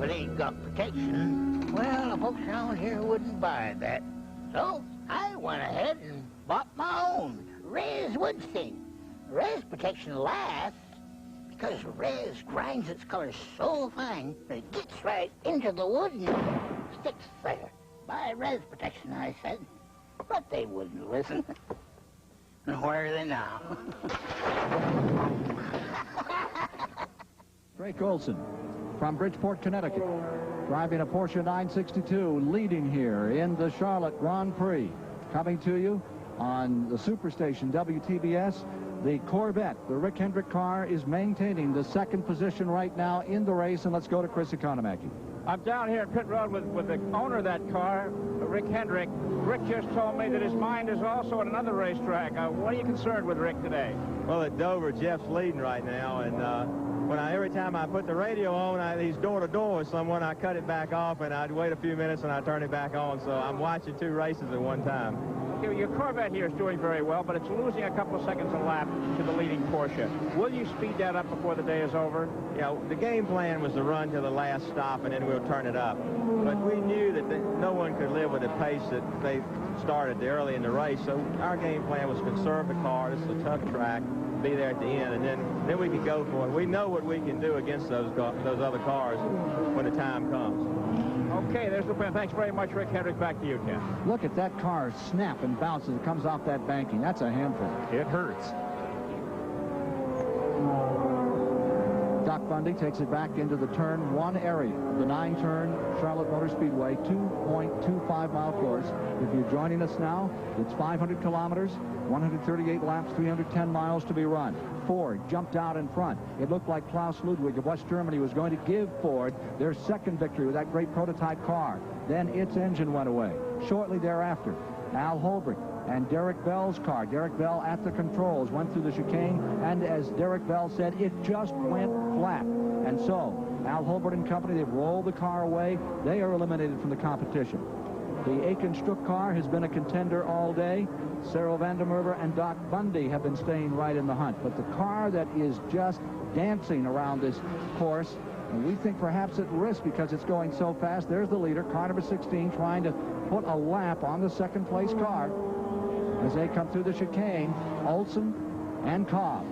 if it ain't got protection, well, the folks around here wouldn't buy that. So I went ahead and bought my own Res Woodstain. Res protection lasts because Res grinds its colors so fine that it gets right into the wood and sticks there. Buy Res protection, I said. But they wouldn't listen. And where are they now? Drake Olson from Bridgeport, Connecticut, driving a Porsche 962, leading here in the Charlotte Grand Prix. Coming to you on the Superstation WTBS, the Corvette, the Rick Hendrick car, is maintaining the second position right now in the race. And let's go to Chris Economaki. I'm down here at pit road with the owner of that car, Rick Hendrick. Rick just told me that his mind is also at another racetrack. What are you concerned with, Rick, today? Well, at Dover, Jeff's leading right now, and every time I put the radio on, he's door-to-door with someone, I cut it back off, and I'd wait a few minutes, and I'd turn it back on. So I'm watching two races at one time. Your Corvette here is doing very well, but it's losing a couple of seconds a lap to the leading Porsche. Will you speed that up before the day is over? Yeah, the game plan was to run to the last stop, and then we'll turn it up. But we knew that no one could live with the pace that they started early in the race, so our game plan was conserve the car. This is a tough track. Be there at the end, and then we can go for it. We know what we can do against those other cars when the time comes. Okay, there's the plan. Thanks very much, Rick Hendrick. Back to you, Ken. Look at that car snap and bounce as it comes off that banking. That's a handful. It hurts. Doc Bundy takes it back into the turn one area, the 9-turn Charlotte Motor Speedway, 2.25-mile course. If you're joining us now, it's 500 kilometers, 138 laps, 310 miles to be run. Ford jumped out in front. It looked like Klaus Ludwig of West Germany was going to give Ford their second victory with that great prototype car. Then its engine went away. Shortly thereafter, Al Holbrook and Derek Bell's car. Derek Bell at the controls went through the chicane, and as Derek Bell said, it just went flat. And so Al Holbrook and company, they've rolled the car away. They are eliminated from the competition. The Aiken-Struck car has been a contender all day. Cyril Vandermerver and Doc Bundy have been staying right in the hunt. But the car that is just dancing around this course, and we think perhaps at risk because it's going so fast. There's the leader, car number 16, trying to put a lap on the second-place car as they come through the chicane, Olson and Cobb.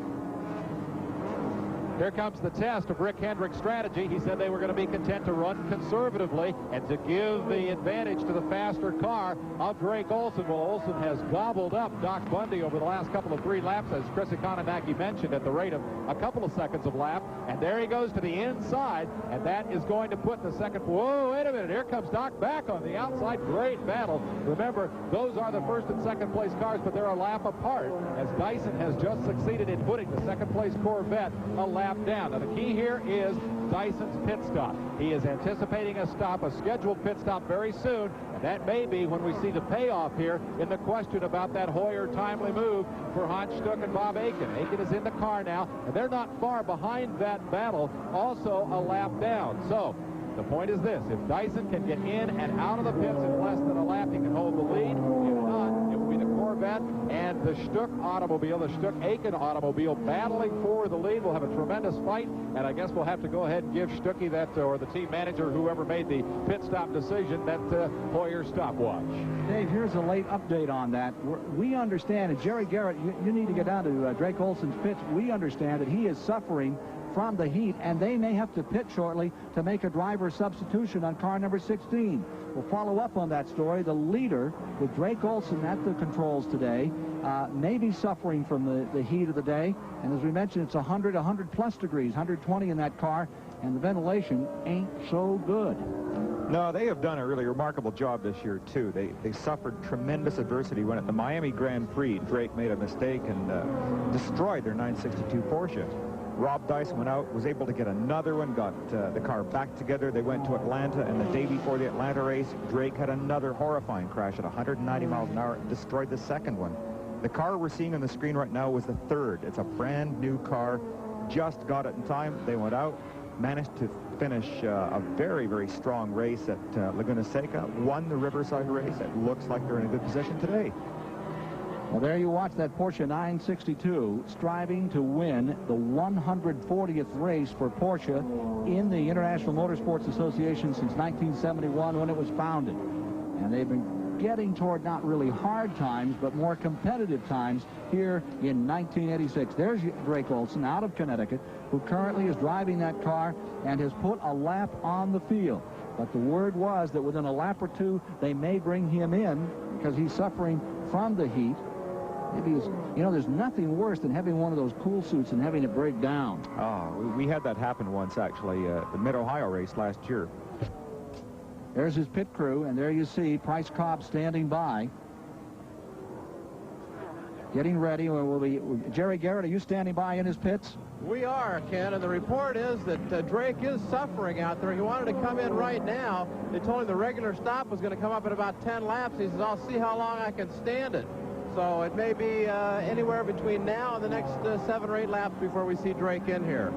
Here comes the test of Rick Hendrick's strategy. He said they were going to be content to run conservatively and to give the advantage to the faster car of Drake Olson. Well, Olson has gobbled up Doc Bundy over the last couple of 3 laps, as Chris Economaki mentioned, at the rate of a couple of seconds of lap. And there he goes to the inside, and that is going to put the second... Whoa, wait a minute. Here comes Doc back on the outside. Great battle. Remember, those are the first and second place cars, but they're a lap apart, as Dyson has just succeeded in putting the second place Corvette a lap down. Now, the key here is Dyson's pit stop. He is anticipating a stop, a scheduled pit stop very soon, and that may be when we see the payoff here in the question about that Hoyer timely move for Hans Stuck and Bob Aiken. Aiken is in the car now, and they're not far behind that battle, also a lap down. So the point is this: if Dyson can get in and out of the pits in less than a lap, he can hold the lead. If not, it will be the Corvette and the Stuck automobile, the Stuck-Aiken automobile, battling for the lead. We'll have a tremendous fight, and I guess we'll have to go ahead and give Stuckey that, or the team manager, whoever made the pit stop decision, that Hoyer stopwatch. Dave, here's a late update on that. We understand, and Jerry Garrett, you need to get down to Drake Olson's pits. We understand that he is suffering from the heat, and they may have to pit shortly to make a driver substitution on car number 16. We'll follow up on that story. The leader, with Drake Olson at the controls today, may be suffering from the heat of the day. And as we mentioned, it's 100 plus degrees, 120 in that car, and the ventilation ain't so good. No, they have done a really remarkable job this year, too. They suffered tremendous adversity when at the Miami Grand Prix, Drake made a mistake and destroyed their 962 Porsche. Rob Dyson went out, was able to get another one, got the car back together. They went to Atlanta, and the day before the Atlanta race, Drake had another horrifying crash at 190 miles an hour and destroyed the second one. The car we're seeing on the screen right now was the third. It's a brand new car, just got it in time. They went out, managed to finish a very, very strong race at Laguna Seca, won the Riverside race. It looks like they're in a good position today. Well, there you watch that Porsche 962 striving to win the 140th race for Porsche in the International Motorsports Association since 1971 when it was founded. And they've been getting toward not really hard times, but more competitive times here in 1986. There's Drake Olson out of Connecticut, who currently is driving that car and has put a lap on the field. But the word was that within a lap or two, they may bring him in because he's suffering from the heat. Maybe he's, you know, there's nothing worse than having one of those cool suits and having it break down. Oh, we had that happen once, actually, the Mid-Ohio race last year. There's his pit crew, and there you see Price Cobb standing by, getting ready. Will be Jerry Garrett, are you standing by in his pits? We are, Ken, and the report is that Drake is suffering out there. He wanted to come in right now. They told him the regular stop was going to come up in about 10 laps. He says, I'll see how long I can stand it. So it may be anywhere between now and the next 7 or 8 laps before we see Drake in here.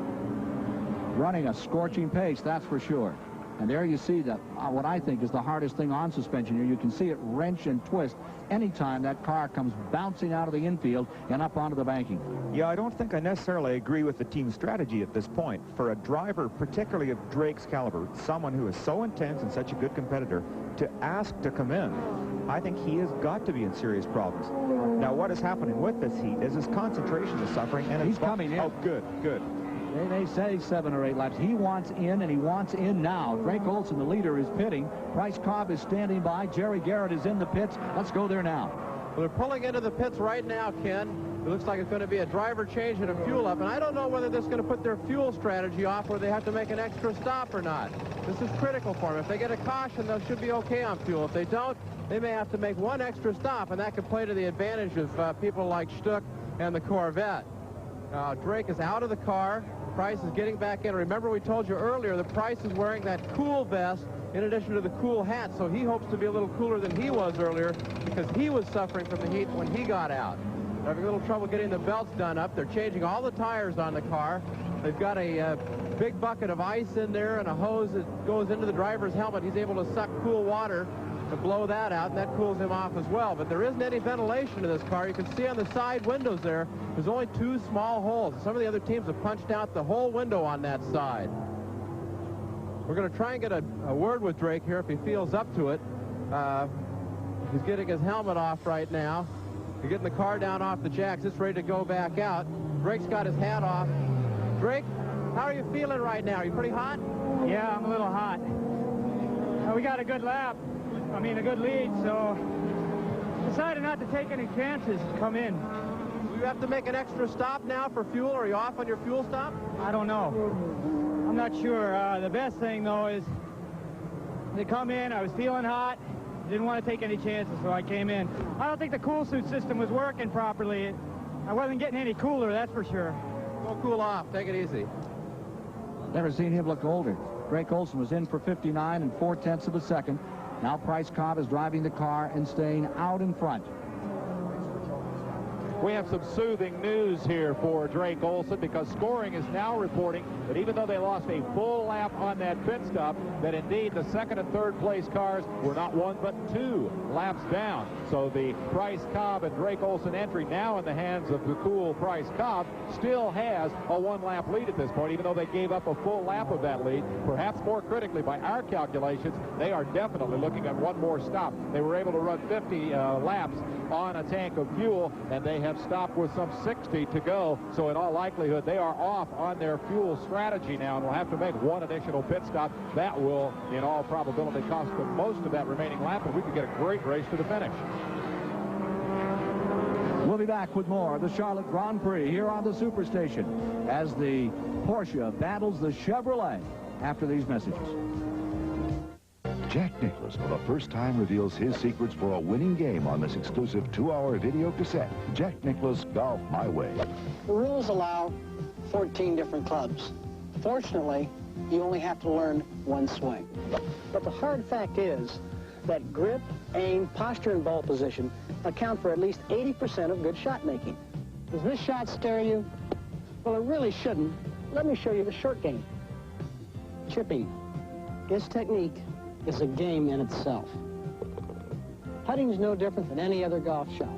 Running a scorching pace, that's for sure. And there you see that what I think is the hardest thing on suspension here. You can see it wrench and twist anytime that car comes bouncing out of the infield and up onto the banking. Yeah, I don't think I necessarily agree with the team's strategy at this point. For a driver, particularly of Drake's caliber, someone who is so intense and such a good competitor, to ask to come in, I think he has got to be in serious problems. Now, what is happening with this heat is his concentration is suffering, and he's coming in. Oh, good, good. They may say 7 or 8 laps. He wants in, and he wants in now. Drake Olson, the leader, is pitting. Price Cobb is standing by. Jerry Garrett is in the pits. Let's go there now. Well, they're pulling into the pits right now, Ken. It looks like it's going to be a driver change and a fuel up, and I don't know whether this is going to put their fuel strategy off where they have to make an extra stop or not. This is critical for them. If they get a caution, they should be okay on fuel. If they don't, they may have to make one extra stop, and that could play to the advantage of people like Stuck and the Corvette. Drake is out of the car. Price is getting back in. Remember, we told you earlier that Price is wearing that cool vest in addition to the cool hat, so he hopes to be a little cooler than he was earlier because he was suffering from the heat when he got out. They're having a little trouble getting the belts done up. They're changing all the tires on the car. They've got a big bucket of ice in there and a hose that goes into the driver's helmet. He's able to suck cool water to blow that out, and that cools him off as well. But there isn't any ventilation to this car. You can see on the side windows there's only 2 small holes. Some of the other teams have punched out the whole window on that side. We're going to try and get a word with Drake here if he feels up to it. He's getting his helmet off right now. He's getting the car down off the jacks. It's ready to go back out. Drake's got his hat off. Drake, how are you feeling right now? Are you pretty hot? Yeah, I'm a little hot. We got a good lap. I mean, a good lead, so decided not to take any chances to come in. Do you have to make an extra stop now for fuel? Are you off on your fuel stop? I don't know. I'm not sure. The best thing, though, is they come in. I was feeling hot. Didn't want to take any chances, so I came in. I don't think the cool suit system was working properly. I wasn't getting any cooler, that's for sure. Go cool off. Take it easy. Never seen him look older. Drake Olson was in for 59 and 4/10 of a second. Now Price Cobb is driving the car and staying out in front. We have some soothing news here for Drake Olson because scoring is now reporting that even though they lost a full lap on that pit stop, that indeed the 2nd and 3rd place cars were not 1 but 2 laps down. So the Price Cobb and Drake Olson entry now in the hands of the cool Price Cobb still has a 1-lap lead at this point, even though they gave up a full lap of that lead. Perhaps more critically, by our calculations, they are definitely looking at 1 more stop. They were able to run 50 laps on a tank of fuel, and they have stopped with some 60 to go. So in all likelihood, they are off on their fuel strategy now and will have to make 1 additional pit stop. That will, in all probability, cost them most of that remaining lap, and we could get a great race to the finish. We'll be back with more of the Charlotte Grand Prix here on the Superstation as the Porsche battles the Chevrolet after these messages. Jack Nicklaus, for the first time, reveals his secrets for a winning game on this exclusive 2-hour video cassette. Jack Nicklaus, Golf My Way. The rules allow 14 different clubs. Fortunately, you only have to learn 1 swing. But the hard fact is that grip, aim, posture, and ball position account for at least 80% of good shot making. Does this shot scare you? Well, it really shouldn't. Let me show you the short game. Chipping. This technique is a game in itself. Putting is no different than any other golf shot.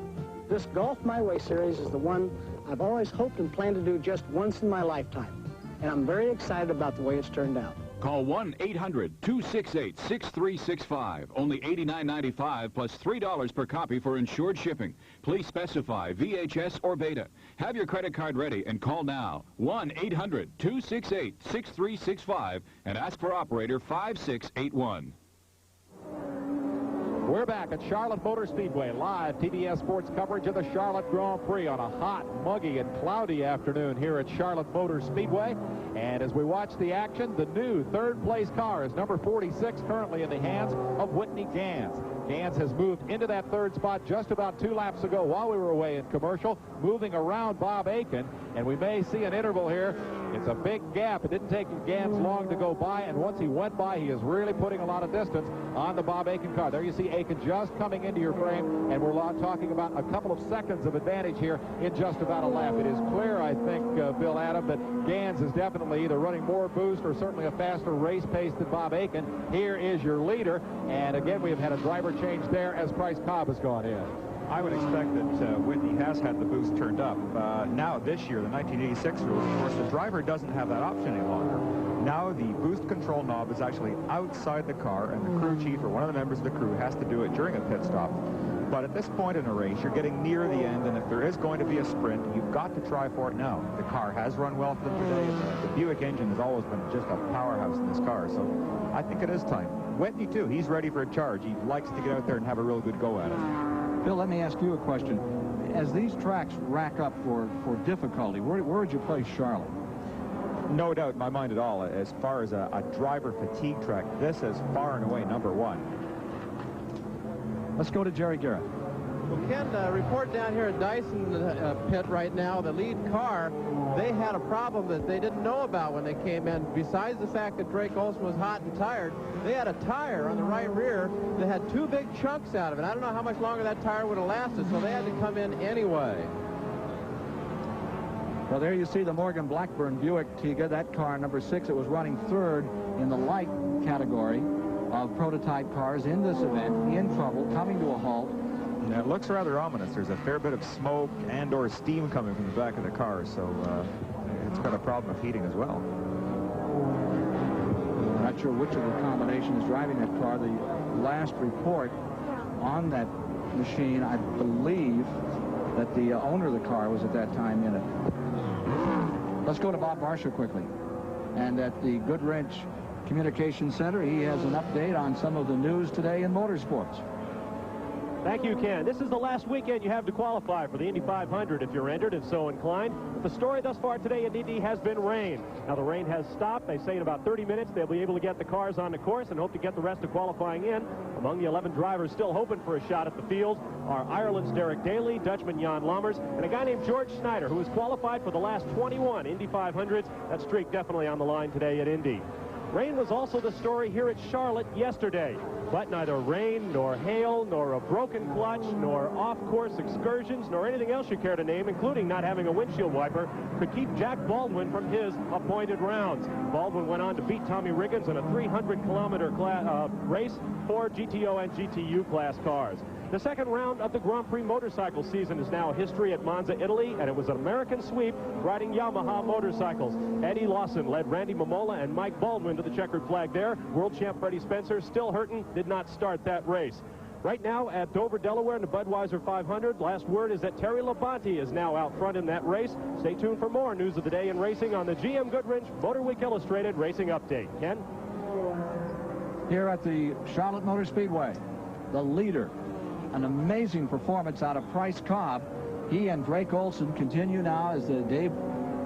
This Golf My Way series is the one I've always hoped and planned to do just once in my lifetime. And I'm very excited about the way it's turned out. Call 1-800-268-6365. Only $89.95 plus $3 per copy for insured shipping. Please specify VHS or Beta. Have your credit card ready and call now. 1-800-268-6365 and ask for operator 5681. We're back at Charlotte Motor Speedway. Live TBS Sports coverage of the Charlotte Grand Prix on a hot, muggy, and cloudy afternoon here at Charlotte Motor Speedway. And as we watch the action, the new third-place car is number 46, currently in the hands of Whitney Gans. Gans has moved into that third spot just about 2 laps ago while we were away in commercial, moving around Bob Aiken, and we may see an interval here. It's a big gap. It didn't take Gans long to go by, and once he went by, he is really putting a lot of distance on the Bob Aiken car. There you see Aiken just coming into your frame, and we're talking about a couple of seconds of advantage here in just about a lap. It is clear, I think, Bill Adam, that Gans is definitely either running more boost or certainly a faster race pace than Bob Aiken. Here is your leader, and again, we have had a driver change there as Price Cobb has gone in. I would expect that Whitney has had the boost turned up. Now, this year, the 1986 rules, of course, the driver doesn't have that option any longer. Now, the boost control knob is actually outside the car, and the crew chief or one of the members of the crew has to do it during a pit stop. But at this point in a race, you're getting near the end, and if there is going to be a sprint, you've got to try for it now. The car has run well for them today. The Buick engine has always been just a powerhouse in this car, so I think it is time. Whitney, too, he's ready for a charge. He likes to get out there and have a real good go at it. Bill, let me ask you a question. As these tracks rack up for difficulty, where would you place Charlotte? No doubt in my mind at all. As far as a driver fatigue track, this is far and away number 1. Let's go to Jerry Garrett. Well, Ken, report down here at Dyson pit right now, the lead car, they had a problem that they didn't know about when they came in. Besides the fact that Drake Olson was hot and tired, they had a tire on the right rear that had 2 big chunks out of it. I don't know how much longer that tire would have lasted, so they had to come in anyway. Well, there you see the Morgan Blackburn Buick Tiga, that car, number 6. It was running 3rd in the light category of prototype cars in this event, in trouble, coming to a halt. Yeah, it looks rather ominous. There's a fair bit of smoke and or steam coming from the back of the car, so it's got a problem of heating as well. Not sure which of the combination is driving that car. The last report on that machine, I believe that the owner of the car was at that time in it. Let's go to Bob Barsha quickly. And at the Goodwrench Communication Center, he has an update on some of the news today in motorsports. Thank you, Ken. This is the last weekend you have to qualify for the Indy 500 if you're entered, if so inclined. But the story thus far today in Indy has been rain. Now, the rain has stopped. They say in about 30 minutes they'll be able to get the cars on the course and hope to get the rest of qualifying in. Among the 11 drivers still hoping for a shot at the field are Ireland's Derek Daly, Dutchman Jan Lammers, and a guy named George Snyder, who has qualified for the last 21 Indy 500s. That streak definitely on the line today at Indy. Rain was also the story here at Charlotte yesterday, but neither rain nor hail nor a broken clutch nor off-course excursions nor anything else you care to name, including not having a windshield wiper, could keep Jack Baldwin from his appointed rounds. Baldwin went on to beat Tommy Riggins in a 300-kilometer race for GTO and GTU class cars. The second round of the Grand Prix motorcycle season is now history at Monza, Italy, and it was an American sweep riding Yamaha motorcycles. Eddie Lawson led Randy Momola and Mike Baldwin to the checkered flag there. World champ Freddie Spencer, still hurting, did not start that race. Right now at Dover, Delaware in the Budweiser 500, last word is that Terry Labonte is now out front in that race. Stay tuned for more news of the day in racing on the GM Goodwrench Motor Week Illustrated Racing Update. Ken? Here at the Charlotte Motor Speedway, the leader. An amazing performance out of Price Cobb. He and Drake Olson continue now, as Dave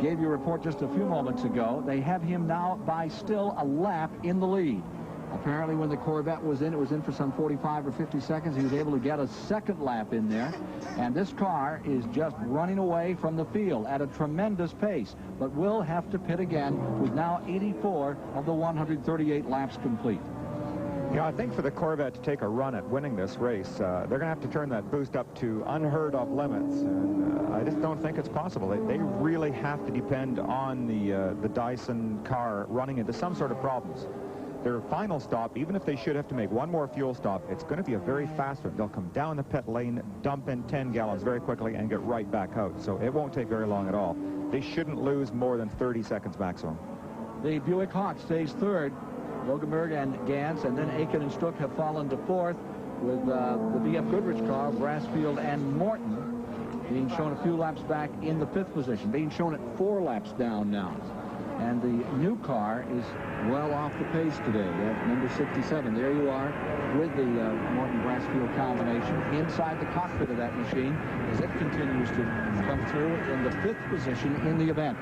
gave you a report just a few moments ago. They have him now by still a lap in the lead. Apparently when the Corvette was in, it was in for some 45 or 50 seconds. He was able to get a second lap in there. And this car is just running away from the field at a tremendous pace, but will have to pit again with now 84 of the 138 laps complete. Yeah, I think for the Corvette to take a run at winning this race, they're going to have to turn that boost up to unheard of limits, and I just don't think it's possible. They really have to depend on the Dyson car running into some sort of problems. their final stop, even if they should have to make one more fuel stop, it's going to be a very fast one. They'll come down the pit lane, dump in 10 gallons very quickly, and get right back out. So it won't take very long at all. They shouldn't lose more than 30 seconds maximum. The Buick Hawk stays third. Loganberg and Gantz, and then Aiken and Strook have fallen to fourth, with the BF Goodrich car, Brassfield and Morton being shown a few laps back in the fifth position, being shown at 4 laps down now. And the new car is well off the pace today at number 67. There you are with the Morton-Brassfield combination inside the cockpit of that machine as it continues to come through in the fifth position in the event.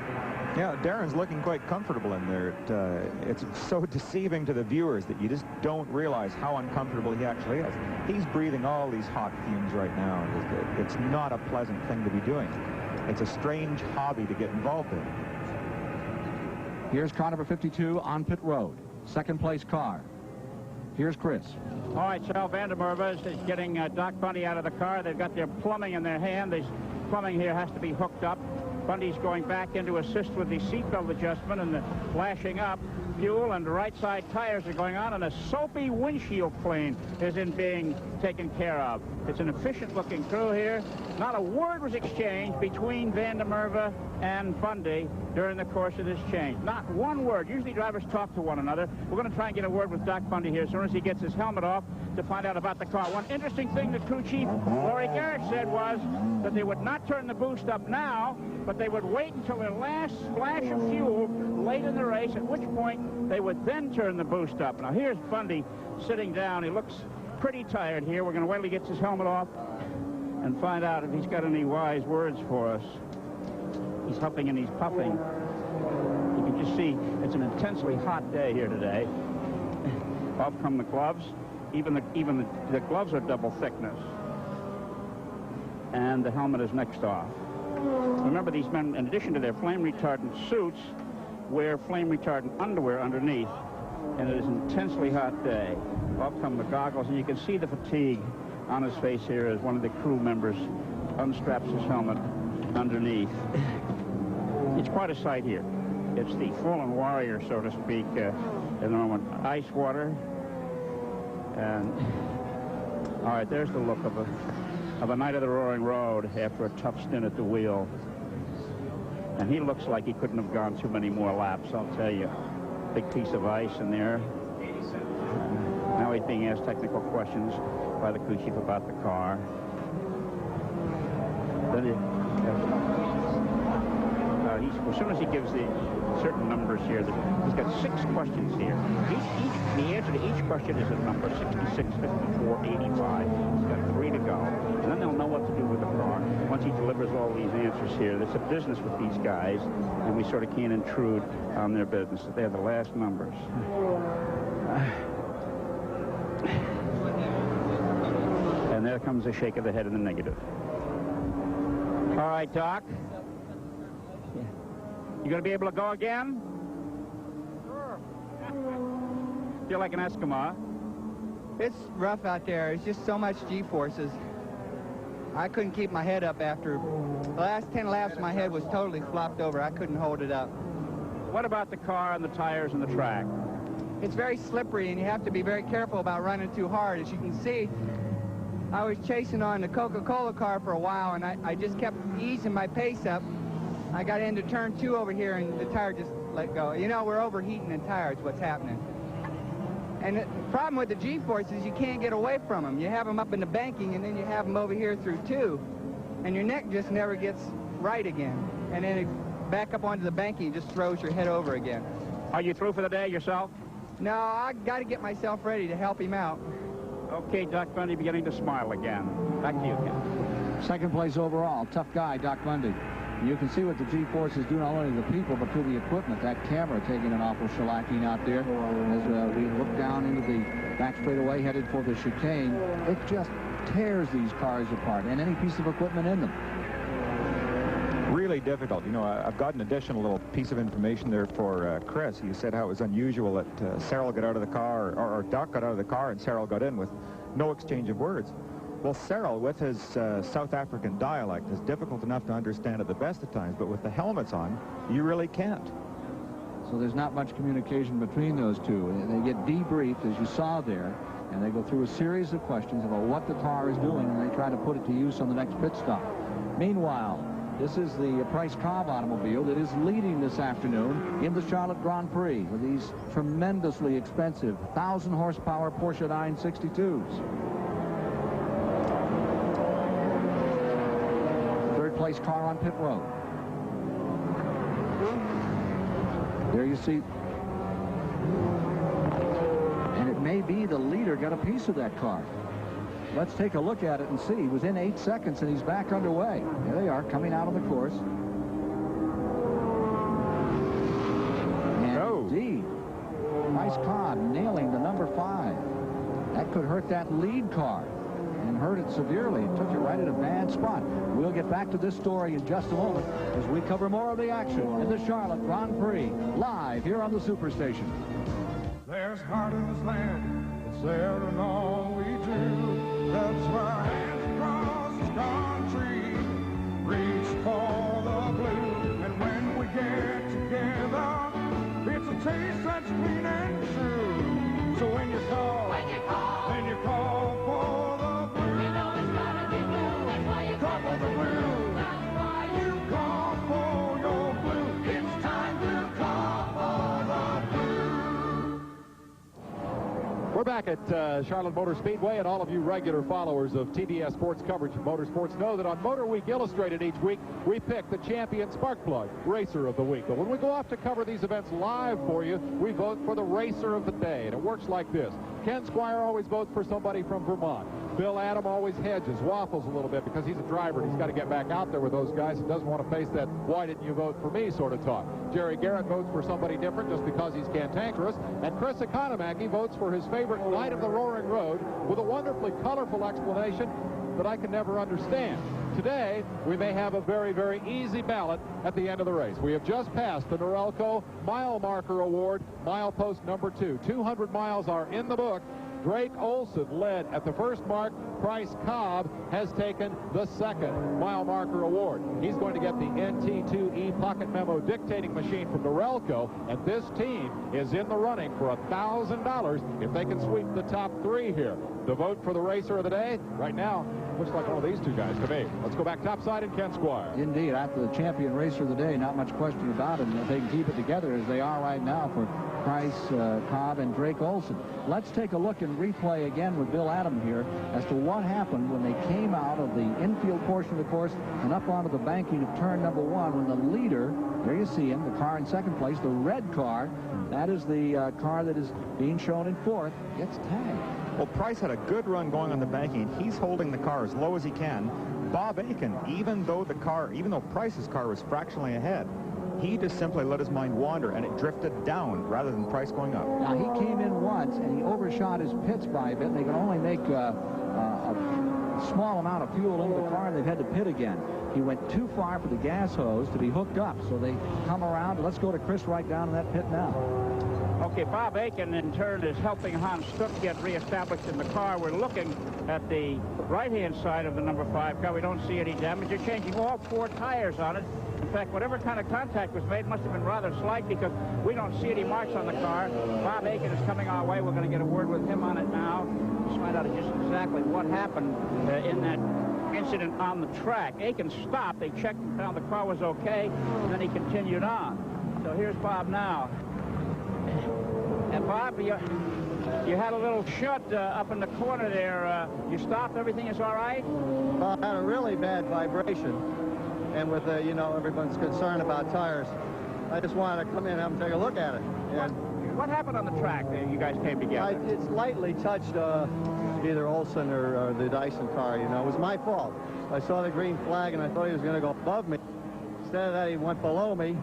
Yeah, Darren's looking quite comfortable in there. It's so deceiving to the viewers that you just don't realize how uncomfortable he actually is. He's breathing all these hot fumes right now. It's not a pleasant thing to be doing. It's a strange hobby to get involved in. Here's car number 52 on pit road. Second place car. Here's Chris. All right, Sal Vandermerve is getting Doc Bundy out of the car. They've got their plumbing in their hand. This plumbing here has to be hooked up. Bundy's going back in to assist with the seatbelt adjustment and the flashing up. Fuel and the right side tires are going on, and a soapy windshield clean is being taken care of. It's an efficient-looking crew here. Not a word was exchanged between Vandermerve and Bundy during the course of this change. Not one word. Usually drivers talk to one another. We're going to try and get a word with Doc Bundy here as soon as he gets his helmet off to find out about the car. One interesting thing the crew chief, Laurie Garrett, said was that they would not turn the boost up now, but they would wait until their last splash of fuel late in the race, at which point they would then turn the boost up. Now here's Bundy sitting down. He looks pretty tired here. We're going to wait till he gets his helmet off and find out if he's got any wise words for us. He's huffing and he's puffing. You can just see it's an intensely hot day here today. Off come the gloves. Even the gloves are double thickness. And the helmet is next off. Remember, these men, in addition to their flame retardant suits, wear flame retardant underwear underneath. And it is an intensely hot day. Off come the goggles, and you can see the fatigue on his face here as one of the crew members unstraps his helmet underneath. It's quite a sight here. It's the fallen warrior, so to speak, in the moment. Ice water. And, all right, there's the look of a night of the roaring road after a tough stint at the wheel. And he looks like he couldn't have gone too many more laps, I'll tell you. Big piece of ice in there. Now he's being asked technical questions by the crew chief about the car. Then as soon as he gives the certain numbers here, he's got 6 questions here. The answer to each question is a number, 66, 54, 85. He's got 3 to go. And then they'll know what to do with the car. Once he delivers all these answers here, there's a business with these guys, and we sort of can't intrude on their business. They have the last numbers. And there comes a shake of the head in the negative. All right, Doc. You going to be able to go again? Sure. Feel like an Eskimo? It's rough out there. It's just so much G-forces. I couldn't keep my head up after the last 10 laps. My head was totally flopped over. I couldn't hold it up. What about the car and the tires and the track? It's very slippery, and you have to be very careful about running too hard. As you can see, I was chasing on the Coca-Cola car for a while, and I just kept easing my pace up. I got into turn 2 over here, and the tire just let go. You know, we're overheating the tires, what's happening. And the problem with the G-force is you can't get away from them. You have them up in the banking, and then you have them over here through 2. And your neck just never gets right again. And then it back up onto the banking, just throws your head over again. Are you through for the day yourself? No, I got to get myself ready to help him out. Okay, Doc Bundy beginning to smile again. Back to you, Ken. Second place overall. Tough guy, Doc Bundy. You can see what the G-forces do not only to the people, but to the equipment. That camera taking an awful shellacking out there. As we look down into the back straightaway, headed for the chicane, it just tears these cars apart, and any piece of equipment in them. Really difficult. You know, I've got an additional little piece of information there for Chris. He said how it was unusual that Cyril got out of the car, or Doc got out of the car and Cyril got in with no exchange of words. Well, Cyril, with his South African dialect, is difficult enough to understand at the best of times, but with the helmets on, you really can't. So there's not much communication between those two. And they get debriefed, as you saw there, and they go through a series of questions about what the car is doing, and they try to put it to use on the next pit stop. Meanwhile, this is the Price Cobb automobile that is leading this afternoon in the Charlotte Grand Prix with these tremendously expensive 1,000 horsepower Porsche 962s. Third place car on pit road. There you see. And it may be the leader got a piece of that car. Let's take a look at it and see. He was in 8 seconds, and he's back underway. There they are, coming out on the course. And indeed, Price Cobb nailing the number 5. That could hurt that lead car, and hurt it severely. It took it right at a bad spot. We'll get back to this story in just a moment as we cover more of the action in the Charlotte Grand Prix, live here on the Superstation. There's heart in this land. It's there in all we do. That's why hands across this country reach for the blue. And when we get together, it's a taste that's clean and true. So when you call, then you call for the blue. You know it's gotta be blue. That's why you call for the blue. That's why you call for your blue. It's time to call for the blue. We're back at Charlotte Motor Speedway, and all of you regular followers of TBS sports coverage of motorsports know that on Motor Week Illustrated each week, we pick the champion spark plug racer of the week. But when we go off to cover these events live for you, we vote for the racer of the day, and it works like this. Ken Squire always votes for somebody from Vermont. Bill Adam always hedges, waffles a little bit because he's a driver and he's got to get back out there with those guys and doesn't want to face that why didn't you vote for me sort of talk. Jerry Garrett votes for somebody different just because he's cantankerous, and Chris Economaki votes for his favorite Light of the Roaring Road with a wonderfully colorful explanation that I can never understand. Today, we may have a very, very easy ballot at the end of the race. We have just passed the Norelco Mile Marker Award, milepost number 2. 200 miles are in the book. Drake Olson led at the first mark. Price Cobb has taken the second mile marker award. He's going to get the NT2E pocket memo dictating machine from Norelco, and this team is in the running for $1,000 if they can sweep the top 3 here. The vote for the racer of the day right now looks like one of these two guys to me. Let's go back topside in Ken Squire. Indeed, after the champion racer of the day, not much question about it. And if they can keep it together as they are right now for Price, Cobb, and Drake Olson. Let's take a look and replay again with Bill Adam here as to what happened when they came out of the infield portion of the course and up onto the banking of turn number 1 when the leader, there you see him, the car in second place, the red car, that is the car that is being shown in 4th, gets tagged. Well, Price had a good run going on the banking. He's holding the car as low as he can. Bob Aiken, even though Price's car was fractionally ahead, he just simply let his mind wander, and it drifted down rather than Price going up. Now, he came in once, and he overshot his pits by a bit. They could only make a small amount of fuel into the car, and they've had to pit again. He went too far for the gas hose to be hooked up, so they come around. Let's go to Chris right down in that pit now. Okay, Bob Aiken, in turn, is helping Hans Stuck get reestablished in the car. We're looking at the right-hand side of the number 5 car. We don't see any damage. They're changing all 4 tires on it. In fact, whatever kind of contact was made must have been rather slight because we don't see any marks on the car. Bob Aiken is coming our way. We're going to get a word with him on it now. Let's find out just exactly what happened in that incident on the track. Aiken stopped. They checked and found the car was okay, and then he continued on. So here's Bob now. And Bob, you had a little shut up in the corner there. You stopped. Everything is all right? Well, I had a really bad vibration. And with, you know, everyone's concerned about tires, I just wanted to come in and have them take a look at it. And what happened on the track that you guys came together? It lightly touched either Olson or the Dyson car, you know. It was my fault. I saw the green flag, and I thought he was going to go above me. Instead of that, he went below me.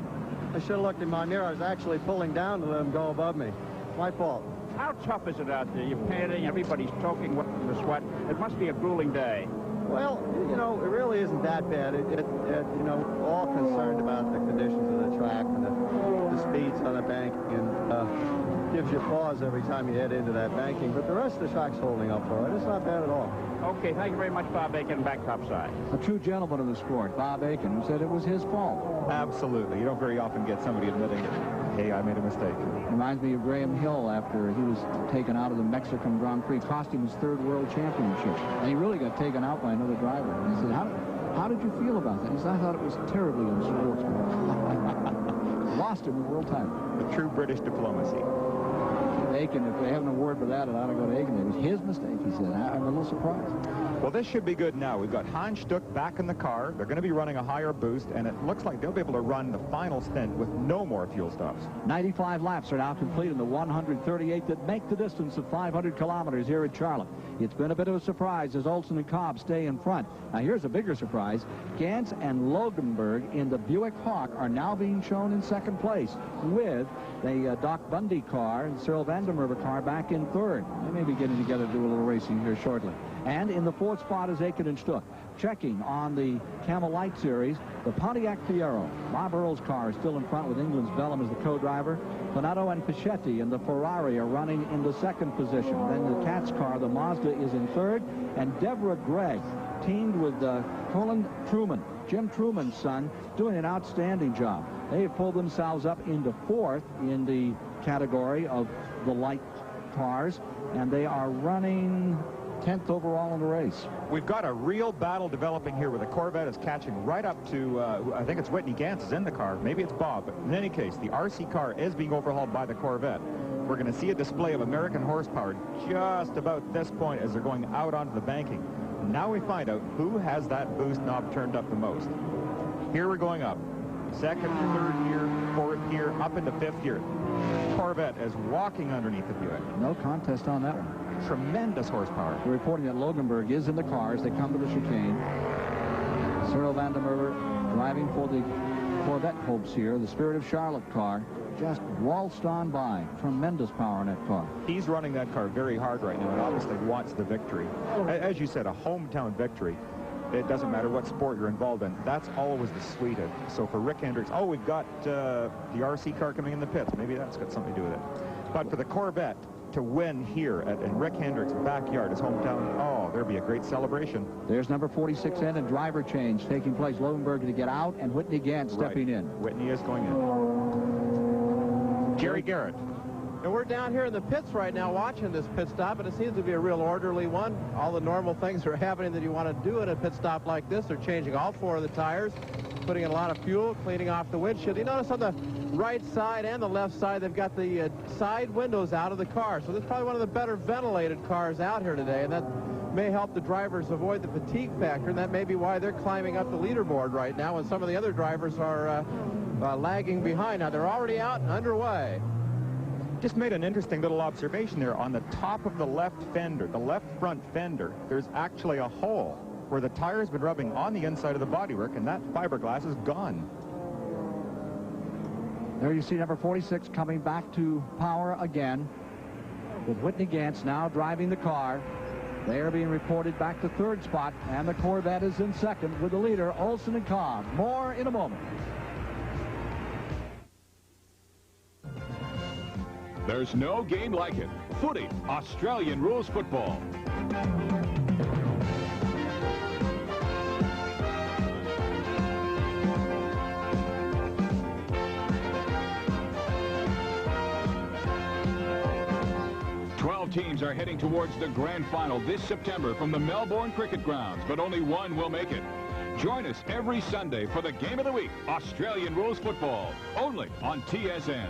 I should have looked in my mirror. I was actually pulling down to let him go above me. My fault. How tough is it out there? You're panting, everybody's choking with the sweat. It must be a grueling day. Well, you know, it really isn't that bad. You know, we're all concerned about the conditions of the track and the speeds on the banking, and gives you pause every time you head into that banking. But the rest of the track's holding up for it. It's not bad at all. Okay, thank you very much, Bob Aiken. Back topside. A true gentleman of the sport, Bob Aiken, who said it was his fault. Absolutely. You don't very often get somebody admitting it. hey, I made a mistake. Reminds me of Graham Hill after he was taken out of the Mexican Grand Prix, cost him his 3rd World Championship. And he really got taken out by another driver. And he said, how did you feel about that? He said, I thought it was terribly unsportsmanlike. Lost him the world title. The true British diplomacy. Aiken, if they have an award for that, it ought to go to Aiken. It was his mistake, he said. I'm a little surprised. Well, this should be good now. We've got Hans Stuck back in the car. They're going to be running a higher boost, and it looks like they'll be able to run the final stint with no more fuel stops. 95 laps are now complete in the 138 that make the distance of 500 kilometers here at Charlotte. It's been a bit of a surprise as Olsen and Cobb stay in front. Now, here's a bigger surprise. Gantz and Loganberg in the Buick Hawk are now being shown in 2nd place with the Doc Bundy car and Cyril Vandermerwe car back in 3rd. They may be getting together to do a little racing here shortly. And in the 4th spot is Aiken and Stuck. Checking on the Camel Light Series, the Pontiac Fiero. Bob Earl's car is still in front with England's Bellum as the co-driver. Fanato and Pichetti and the Ferrari are running in the 2nd position. Then the Cat's car, the Mazda, is in 3rd. And Deborah Gregg, teamed with Colin Truman, Jim Truman's son, doing an outstanding job. They have pulled themselves up into 4th in the category of the light cars, and they are running 10th overall in the race. We've got a real battle developing here where the Corvette is catching right up to, I think it's Whitney Gantz is in the car. Maybe it's Bob. But in any case, the RC car is being overhauled by the Corvette. We're going to see a display of American horsepower just about this point as they're going out onto the banking. Now we find out who has that boost knob turned up the most. Here we're going up. 2nd, 3rd gear, 4th gear, up into 5th gear. Corvette is walking underneath the Buick. No contest on that one. Tremendous horsepower. We're reporting that Loganberg is in the car as they come to the chicane. Cyril Vandermerwe driving for the Corvette hopes here. The Spirit of Charlotte car just waltzed on by. Tremendous power in that car. He's running that car very hard right now and obviously wants the victory. As you said, a hometown victory. It doesn't matter what sport you're involved in. That's always the sweetest. So for Rick Hendricks, oh, we've got the RC car coming in the pits. Maybe that's got something to do with it. But for the Corvette to win here in Rick Hendricks' backyard, his hometown, oh, there'd be a great celebration. There's number 46 in and driver change taking place. Loganberg to get out and Whitney Gantz stepping in. Whitney is going in. Jerry Garrett. And we're down here in the pits right now watching this pit stop, and it seems to be a real orderly one. All the normal things are happening that you want to do in a pit stop like this. They're changing all 4 of the tires, putting in a lot of fuel, cleaning off the windshield. You notice on the right side and the left side, they've got the side windows out of the car. So this is probably one of the better ventilated cars out here today, and that may help the drivers avoid the fatigue factor, and that may be why they're climbing up the leaderboard right now, and some of the other drivers are lagging behind. Now, they're already out and underway. Just made an interesting little observation there. On the top of the left fender, the left front fender, there's actually a hole where the tire's been rubbing on the inside of the bodywork, and that fiberglass is gone. There you see number 46 coming back to power again with Whitney Gantz now driving the car. They are being reported back to 3rd spot, and the Corvette is in 2nd with the leader, Olsen and Cobb. More in a moment. There's no game like it. Footy, Australian rules football. Teams are heading towards the grand final this September from the Melbourne Cricket Grounds, but only one will make it. Join us every Sunday for the Game of the Week, Australian Rules Football, only on TSN.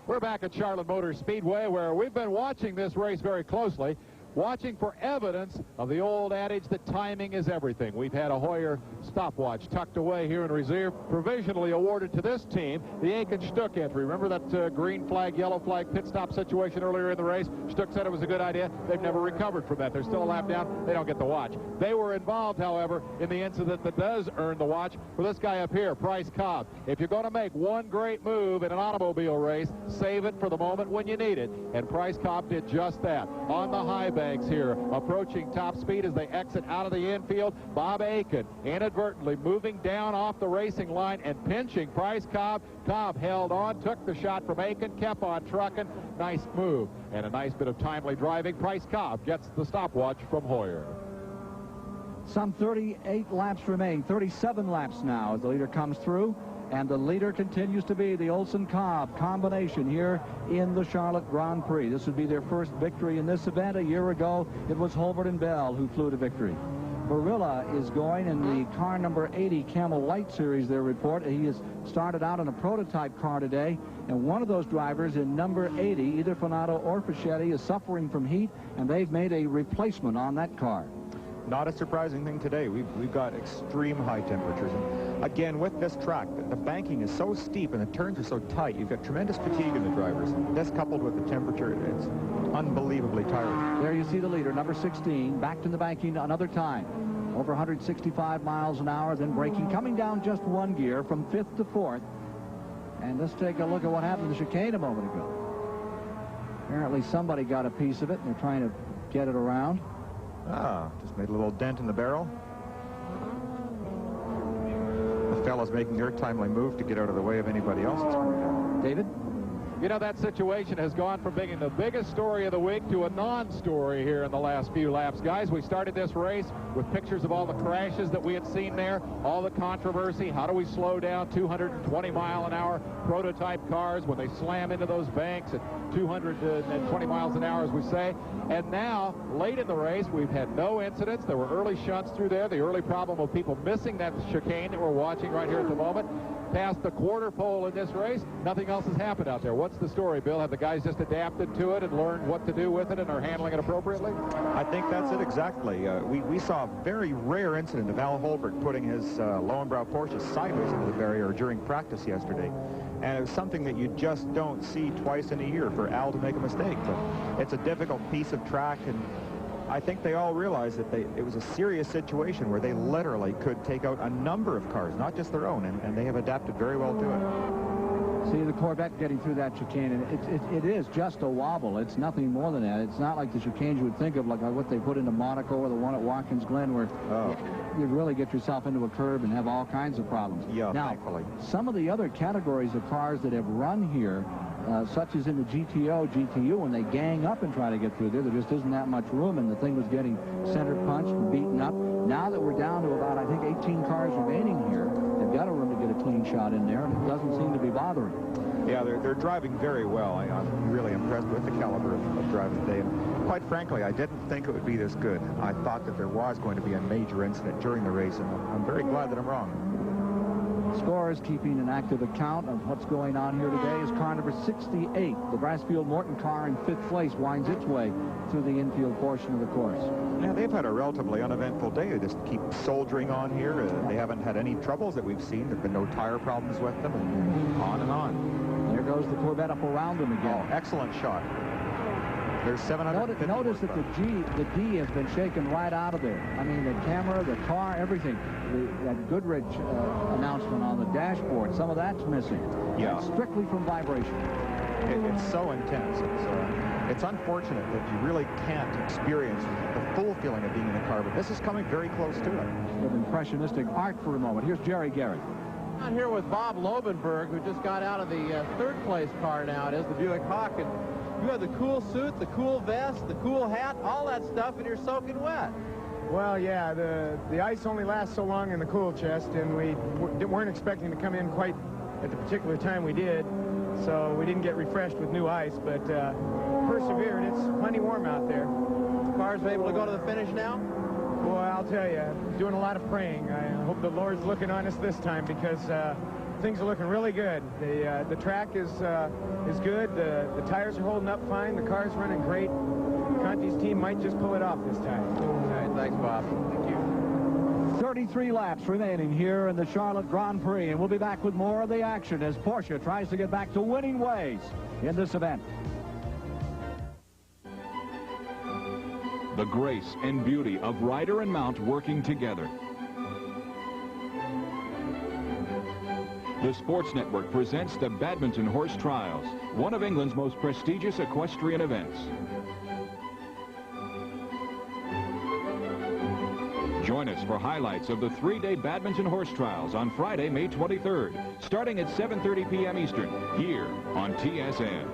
We're back at Charlotte Motor Speedway, where we've been watching this race very closely, watching for evidence of the old adage that timing is everything. We've had a Hoyer stopwatch tucked away here in reserve, provisionally awarded to this team, the Aiken Stuck entry. Remember that green flag, yellow flag pit stop situation earlier in the race? Stuck said it was a good idea. They've never recovered from that. They're still a lap down. They don't get the watch. They were involved, however, in the incident that does earn the watch for this guy up here, Price Cobb. If you're going to make one great move in an automobile race, save it for the moment when you need it. And Price Cobb did just that. On the high banks here, approaching top speed as they exit out of the infield. Bob Aiken inadvertently moving down off the racing line and pinching Price Cobb. Cobb held on, took the shot from Aiken, kept on trucking. Nice move and a nice bit of timely driving. Price Cobb gets the stopwatch from Hoyer. Some 38 laps remain, 37 laps now as the leader comes through. And the leader continues to be the Olsen-Cobb combination here in the Charlotte Grand Prix. This would be their first victory in this event. A year ago, it was Holbert and Bell who flew to victory. Barilla is going in the car number 80 Camel Light Series, their report. He has started out in a prototype car today, and one of those drivers in number 80, either Fanato or Fischetti, is suffering from heat, and they've made a replacement on that car. Not a surprising thing today. We've got extreme high temperatures. And again, with this track, the banking is so steep and the turns are so tight, you've got tremendous fatigue in the drivers. This coupled with the temperature, it's unbelievably tiring. There you see the leader, number 16, back to the banking another time. Over 165 miles an hour, then braking, coming down just one gear from 5th to 4th. And let's take a look at what happened to the chicane a moment ago. Apparently somebody got a piece of it, and they're trying to get it around. Ah, just made a little dent in the barrel. The fella's making their timely move to get out of the way of anybody else that's coming down. David? You know, that situation has gone from being the biggest story of the week to a non-story here in the last few laps. Guys, we started this race with pictures of all the crashes that we had seen there, all the controversy. How do we slow down 220-mile-an-hour prototype cars when they slam into those banks at 220 miles an hour, as we say? And now, late in the race, we've had no incidents. There were early shunts through there. The early problem of people missing that chicane that we're watching right here at the moment. Past the quarter pole in this race, nothing else has happened out there. What's the story, Bill? Have the guys just adapted to it and learned what to do with it and are handling it appropriately? I think that's it exactly. We saw a very rare incident of Al Holbert putting his Lowenbrow Porsche sideways into the barrier during practice yesterday. And it was something that you just don't see twice in a year for Al to make a mistake. But it's a difficult piece of track, and I think they all realized that it was a serious situation where they literally could take out a number of cars, not just their own, and they have adapted very well to it. See the Corvette getting through that chicane, and it is just a wobble. It's nothing more than that. It's not like the chicanes you would think of, like what they put into Monaco or the one at Watkins Glen, where you'd really get yourself into a curb and have all kinds of problems. Yeah, now, thankfully. Some of the other categories of cars that have run here, such as in the GTO, GTU, when they gang up and try to get through there just isn't that much room, and the thing was getting center punched and beaten up. Now that we're down to about, I think, 18 cars remaining here, they've got a room to get a clean shot in there, and it doesn't seem to be bothering. Yeah, they're driving very well. I'm really impressed with the caliber of driving today. And quite frankly, I didn't think it would be this good. I thought that there was going to be a major incident during the race, and I'm very glad that I'm wrong. Scores keeping an active account of what's going on here today is car number 68. The Brassfield Morton car in 5th place winds its way through the infield portion of the course. Yeah, they've had a relatively uneventful day. They just keep soldiering on here. They haven't had any troubles that we've seen. There have been no tire problems with them, and on and on. There goes the Corvette up around them again. Oh, excellent shot. There's 750. Notice that the D has been shaken right out of there. I mean, the camera, the car, everything. That Goodrich announcement on the dashboard, some of that's missing. Yeah. That's strictly from vibration. It's so intense. It's unfortunate that you really can't experience the full feeling of being in a car, but this is coming very close to it. With impressionistic art for a moment. Here's Jerry Garrett. I'm here with Bob Lobenberg, who just got out of the third place car now. It is the Buick Hawk, and you have the cool suit, the cool vest, the cool hat, all that stuff, and you're soaking wet. Well, yeah, the ice only lasts so long in the cool chest, and we weren't expecting to come in quite at the particular time we did, so we didn't get refreshed with new ice, but persevered. It's plenty warm out there. The car's able to go to the finish now? Well, I'll tell you, doing a lot of praying. I hope the Lord's looking on us this time, because things are looking really good. The track is good. The tires are holding up fine. The car's running great. Conti's team might just pull it off this time. All right, thanks, Bob. Thank you. 33 laps remaining here in the Charlotte Grand Prix, and we'll be back with more of the action as Porsche tries to get back to winning ways in this event. The grace and beauty of rider and mount working together. The Sports Network presents the Badminton Horse Trials, one of England's most prestigious equestrian events. Join us for highlights of the 3-day Badminton Horse Trials on Friday, May 23rd, starting at 7:30 p.m. Eastern, here on TSN.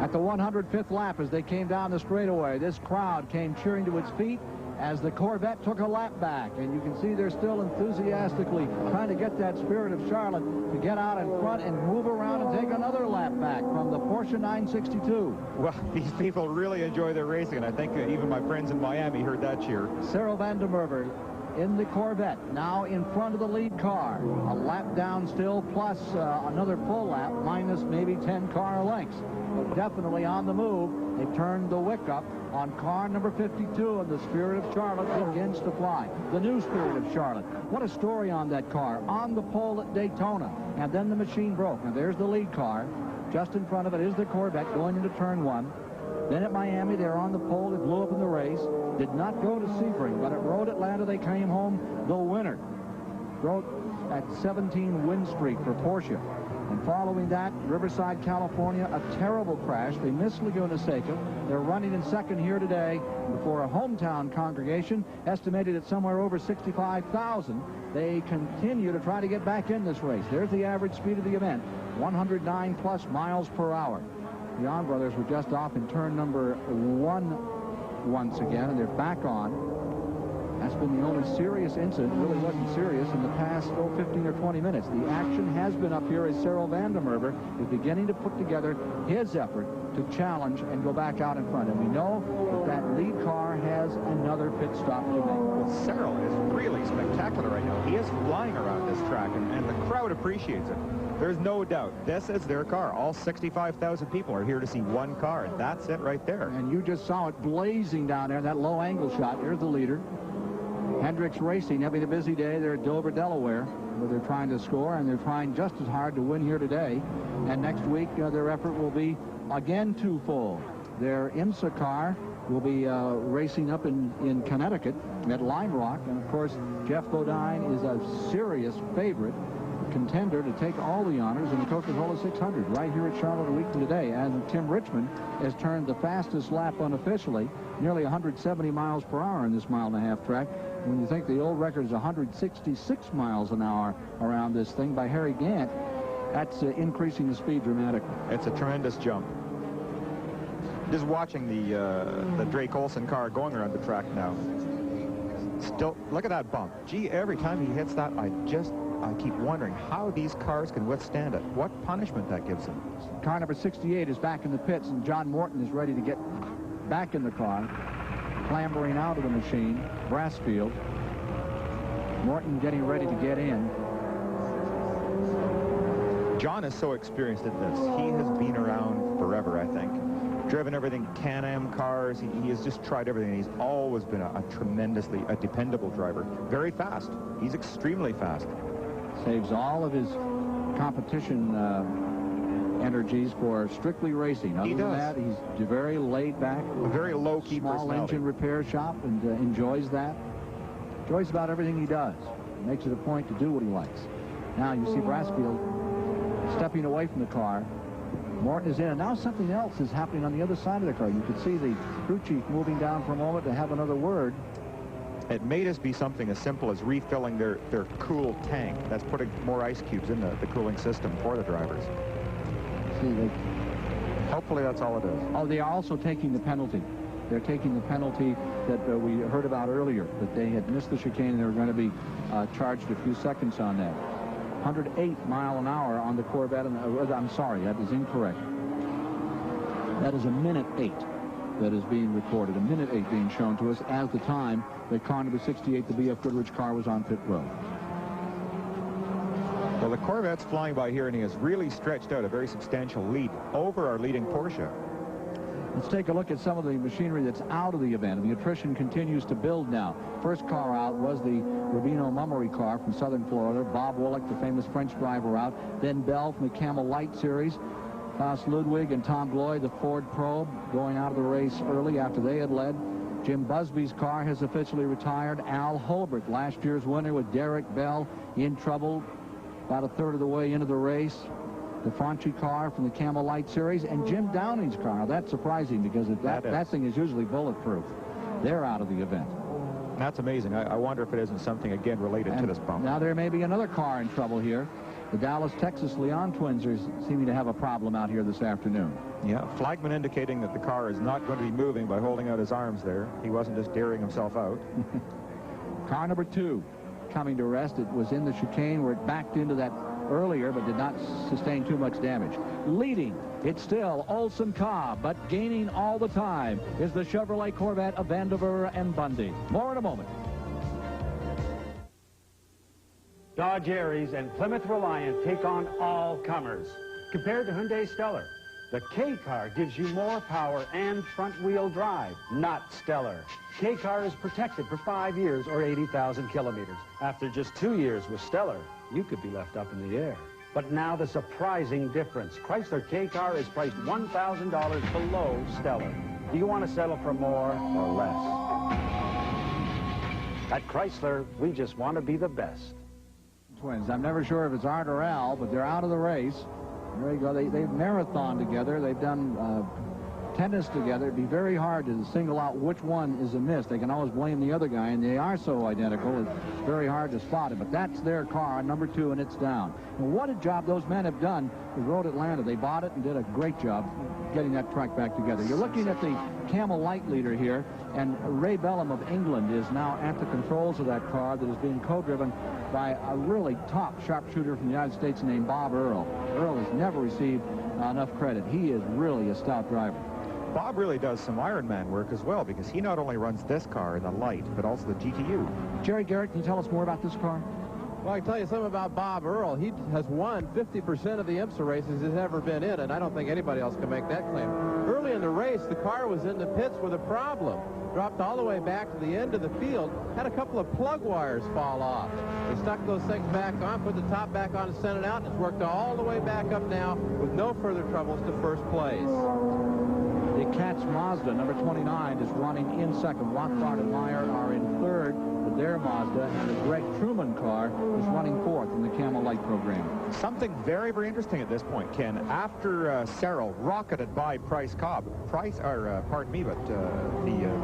At the 105th lap, as they came down the straightaway, this crowd came cheering to its feet as the Corvette took a lap back. And you can see they're still enthusiastically trying to get that Spirit of Charlotte to get out in front and move around and take another lap back from the Porsche 962. Well, these people really enjoy their racing, and I think even my friends in Miami heard that cheer. Cyril van der Merwe in the Corvette, now in front of the lead car. A lap down still, plus another full lap, minus maybe 10 car lengths. But definitely on the move. They turned the wick up on car number 52, and the Spirit of Charlotte begins to fly. The new Spirit of Charlotte. What a story on that car. On the pole at Daytona, and then the machine broke. Now there's the lead car. Just in front of it is the Corvette going into turn 1. Then at Miami, they're on the pole. It blew up in the race. Did not go to Sebring, but at Road Atlanta, they came home the winner. Broke at 17 win streak for Porsche. And following that, Riverside, California, a terrible crash. They missed Laguna Seca. They're running in second here today before a hometown congregation estimated at somewhere over 65,000. They continue to try to get back in this race. There's the average speed of the event, 109 plus miles per hour. The Yon brothers were just off in turn number 1 once again, and they're back on. That's been the only serious incident. It really wasn't serious in the past 15 or 20 minutes. The action has been up here as Cyril van der Merwe is beginning to put together his effort to challenge and go back out in front. And we know that that lead car has another pit stop to make. Well, Cyril is really spectacular right now. He is flying around this track, and the crowd appreciates it. There's no doubt. This is their car. All 65,000 people are here to see one car, and that's it right there. And you just saw it blazing down there, that low angle shot. There's the leader. Hendricks Racing having a busy day. They're at Dover, Delaware, where they're trying to score, and they're trying just as hard to win here today. And next week, their effort will be again twofold. Their IMSA car will be racing up in Connecticut at Lime Rock. And, of course, Jeff Bodine is a serious favorite contender to take all the honors in the Coca-Cola 600 right here at Charlotte a week from today. And Tim Richmond has turned the fastest lap unofficially, nearly 170 miles per hour in this mile-and-a-half track. When you think the old record is 166 miles an hour around this thing by Harry Gant, that's increasing the speed dramatically. It's a tremendous jump. Just watching the Drake Olson car going around the track now. Still, look at that bump. Gee, every time he hits that, I keep wondering how these cars can withstand it. What punishment that gives them. Car number 68 is back in the pits, and John Morton is ready to get back in the car, clambering out of the machine. Brassfield. Morton getting ready to get in. John is so experienced at this. He has been around forever, I think. Driven everything, Can-Am cars. He has just tried everything. He's always been a dependable driver. Very fast. He's extremely fast. Saves all of his competition energies for strictly racing. Other than that, he's very laid back. A very low-key small engine repair shop, and enjoys that. Enjoys about everything he does. Makes it a point to do what he likes. Now you see Brassfield stepping away from the car. Morton is in, and now something else is happening on the other side of the car. You could see the crew chief moving down for a moment to have another word. It may just be something as simple as refilling their cool tank. That's putting more ice cubes in the cooling system for the drivers. See, hopefully that's all it is. Oh, they are also taking the penalty. They're taking the penalty that we heard about earlier, that they had missed the chicane and they were going to be charged a few seconds on that. 108 mile an hour on the Corvette. I'm sorry, that is incorrect. That is a minute 8 that is being recorded. A minute 8 being shown to us as the time that car number 68, the B.F. Goodrich car, was on pit road. Well, the Corvette's flying by here, and he has really stretched out a very substantial lead over our leading Porsche. Let's take a look at some of the machinery that's out of the event. The attrition continues to build now. First car out was the Rubino Mummery car from Southern Florida. Bob Willock, the famous French driver, out. Then Bell from the Camel Light Series. Klaus Ludwig and Tom Gloy, the Ford Probe, going out of the race early after they had led. Jim Busby's car has officially retired. Al Holbert, last year's winner with Derek Bell, in trouble about a third of the way into the race. The Franchi car from the Camel Light Series, and Jim Downing's car. Now, that's surprising because that thing is usually bulletproof. They're out of the event. That's amazing. I wonder if it isn't something, again, related to this bump. Now there may be another car in trouble here. The Dallas, Texas Leon twins are seeming to have a problem out here this afternoon. Yeah, flagman indicating that the car is not going to be moving by holding out his arms there. He wasn't just daring himself out. Car number 2 coming to rest. It was in the chicane where it backed into that earlier, but did not sustain too much damage. Leading, it's still Olson Cobb, but gaining all the time is the Chevrolet Corvette of Vandiver and Bundy. More in a moment. Dodge Aries and Plymouth Reliant take on all comers. Compared to Hyundai Stellar, the K car gives you more power and front-wheel drive, not Stellar. K car is protected for 5 years or 80,000 kilometers. After just 2 years with Stellar, you could be left up in the air. But now the surprising difference. Chrysler K car is priced $1,000 below Stellar. Do you want to settle for more or less? At Chrysler, we just want to be the best. Twins. I'm never sure if it's Art or Al, but they're out of the race. There you go. They've marathoned together. They've done tennis together. It'd be very hard to single out which one is a miss. They can always blame the other guy, and they are so identical. It's very hard to spot it. But that's their car, number 2, and it's down. And what a job those men have done with Road Atlanta. They bought it and did a great job getting that track back together. You're looking at the Camel light leader here, and Ray Bellum of England is now at the controls of that car that is being co-driven by a really top sharpshooter from the United States named Bob Earl. Earl has never received enough credit. He is really a stout driver. Bob really does some Ironman work as well, because he not only runs this car in the light, but also the GTU. Jerry Garrett, can you tell us more about this car? Well, I can tell you something about Bob Earl. He has won 50% of the IMSA races he's ever been in, and I don't think anybody else can make that claim. Early in the race, the car was in the pits with a problem. Dropped all the way back to the end of the field, had a couple of plug wires fall off. They stuck those things back on, put the top back on and sent it out, and it's worked all the way back up now with no further troubles to first place. The Katz Mazda, number 29, is running in second. Lockhart and Meyer are in third with their Mazda, and the Greg Truman car is running fourth in the Camel Light program. Something very, very interesting at this point, Ken. After Searle rocketed by Price Cobb, the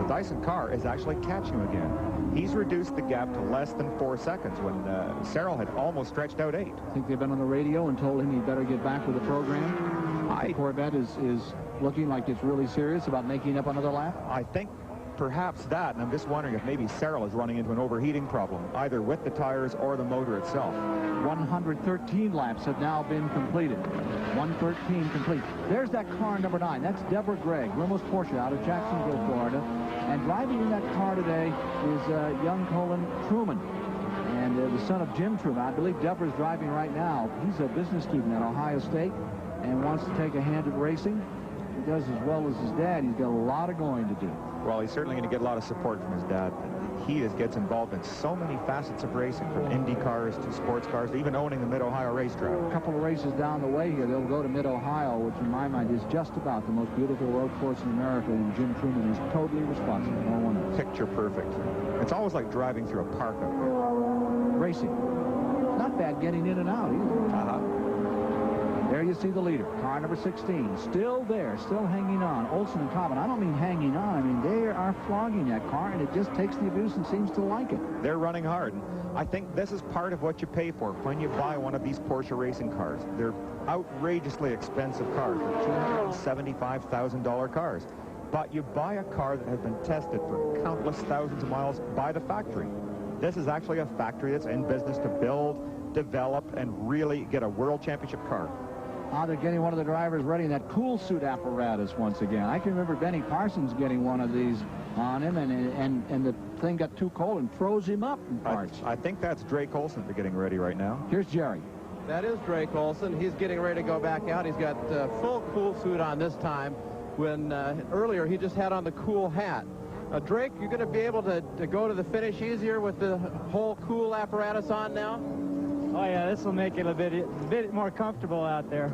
Dyson car is actually catching him again. He's reduced the gap to less than 4 seconds when Searle had almost stretched out 8. I think they've been on the radio and told him he'd better get back with the program. The Corvette is looking like it's really serious about making up another lap. I think perhaps that, and I'm just wondering if maybe Searle is running into an overheating problem, either with the tires or the motor itself. 113 laps have now been completed. 113 complete. There's that car number 9. That's Deborah Gregg, Rimos Porsche out of Jacksonville, Florida. And driving in that car today is young Colin Truman, and the son of Jim Truman. I believe Deborah's driving right now. He's a business student at Ohio State and wants to take a hand at racing. He does as well as his dad. He's got a lot of going to do. Well, he's certainly going to get a lot of support from his dad. He gets involved in so many facets of racing, from Indy cars to sports cars, to even owning the Mid-Ohio racetrack. A couple of races down the way here, they'll go to Mid-Ohio, which in my mind is just about the most beautiful road course in America, and Jim Truman is totally responsible. No one else. Picture perfect. It's always like driving through a park up there. Racing. Not bad getting in and out either. There you see the leader, car number 16, still there, still hanging on. Olson and Cobb, and I don't mean hanging on, I mean they are flogging that car, and it just takes the abuse and seems to like it. They're running hard. I think this is part of what you pay for when you buy one of these Porsche racing cars. They're outrageously expensive cars. They're $275,000 cars. But you buy a car that has been tested for countless thousands of miles by the factory. This is actually a factory that's in business to build, develop, and really get a world championship car. Now they're getting one of the drivers ready in that cool suit apparatus once again. I can remember Benny Parsons getting one of these on him, and the thing got too cold and froze him up in parts. I think that's Drake Olson they're getting ready right now. Here's Jerry. That is Drake Olson. He's getting ready to go back out. He's got full cool suit on this time, when earlier he just had on the cool hat. Drake, you're going to be able to go to the finish easier with the whole cool apparatus on now? Oh, yeah, this will make it a bit more comfortable out there.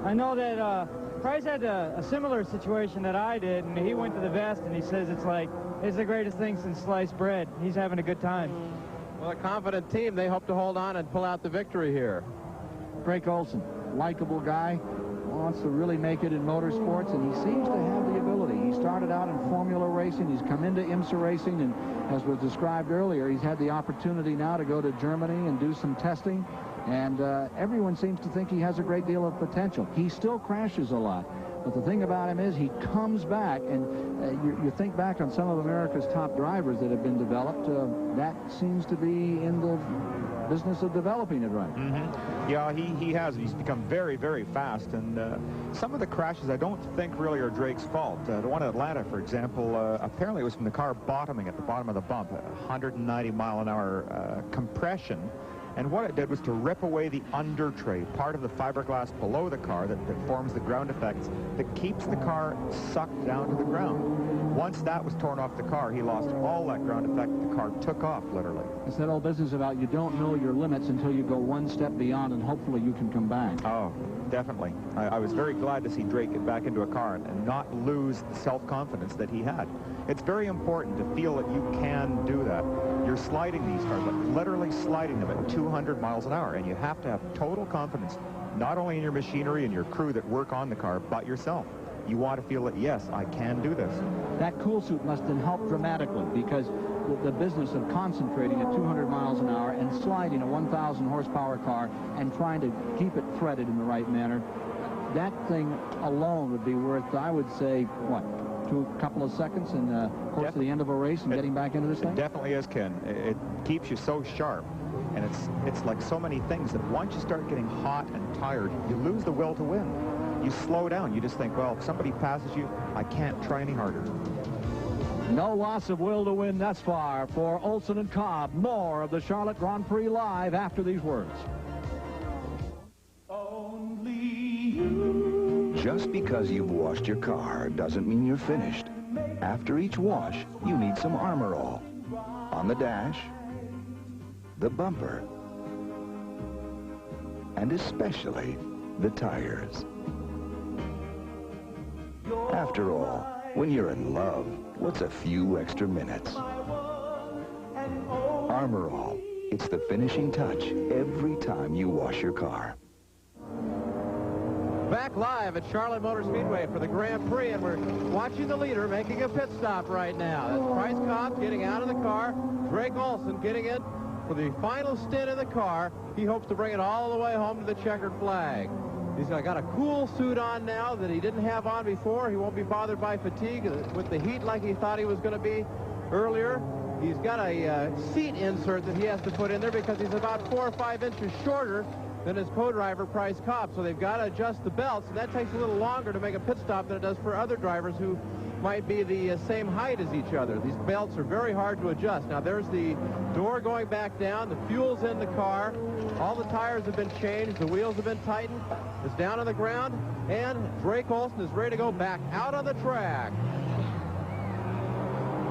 I know that Price had a similar situation that I did, and he went to the vest, and he says it's the greatest thing since sliced bread. He's having a good time. Well, a confident team, they hope to hold on and pull out the victory here. Drake Olson, likable guy, wants to really make it in motorsports, and he seems to have the ability. He started out in Formula racing. He's come into IMSA racing, and as was described earlier, he's had the opportunity now to go to Germany and do some testing. And everyone seems to think he has a great deal of potential. He still crashes a lot. But the thing about him is he comes back, and you think back on some of America's top drivers that have been developed, that seems to be in the business of developing it right. Yeah, he has. He's become very, very fast, and some of the crashes I don't think really are Drake's fault. The one in Atlanta, for example, apparently it was from the car bottoming at the bottom of the bump, 190 mile an hour compression. And what it did was to rip away the under tray, part of the fiberglass below the car that forms the ground effects that keeps the car sucked down to the ground. Once that was torn off the car, he lost all that ground effect. The car took off, literally. It's that old business about you don't know your limits until you go one step beyond, and hopefully you can come back. Oh, definitely. I was very glad to see Drake get back into a car and not lose the self-confidence that he had. It's very important to feel that you can do that. You're sliding these cars, like literally sliding them at 200 miles an hour, and you have to have total confidence, not only in your machinery and your crew that work on the car, but yourself. You want to feel that, yes, I can do this. That cool suit must have helped dramatically, because the business of concentrating at 200 miles an hour and sliding a 1,000 horsepower car and trying to keep it threaded in the right manner, that thing alone would be worth, I would say, what, a couple of seconds in the course of the end of a race and getting back into this thing? It definitely is, Ken. It keeps you so sharp, and it's like so many things that once you start getting hot and tired, you lose the will to win. You slow down. You just think, well, if somebody passes you, I can't try any harder. No loss of will to win thus far for Olson and Cobb. More of the Charlotte Grand Prix live after these words. Only you. Just because you've washed your car doesn't mean you're finished. After each wash, you need some Armor All. On the dash, the bumper, and especially the tires. After all, when you're in love, what's a few extra minutes? Armor All. It's the finishing touch every time you wash your car. Back live at Charlotte Motor Speedway for the Grand Prix, and we're watching the leader making a pit stop right now. That's Price Cobb getting out of the car. Drake Olson getting in for the final stint in the car. He hopes to bring it all the way home to the checkered flag. He's got a cool suit on now that he didn't have on before. He won't be bothered by fatigue with the heat like he thought he was going to be earlier. He's got a seat insert that he has to put in there because he's about 4 or 5 inches shorter than his co-driver, Price Cobb. So they've got to adjust the belts, and that takes a little longer to make a pit stop than it does for other drivers who might be the same height as each other. These belts are very hard to adjust. Now there's the door going back down, the fuel's in the car, all the tires have been changed, the wheels have been tightened, it's down on the ground, and Drake Olson is ready to go back out on the track.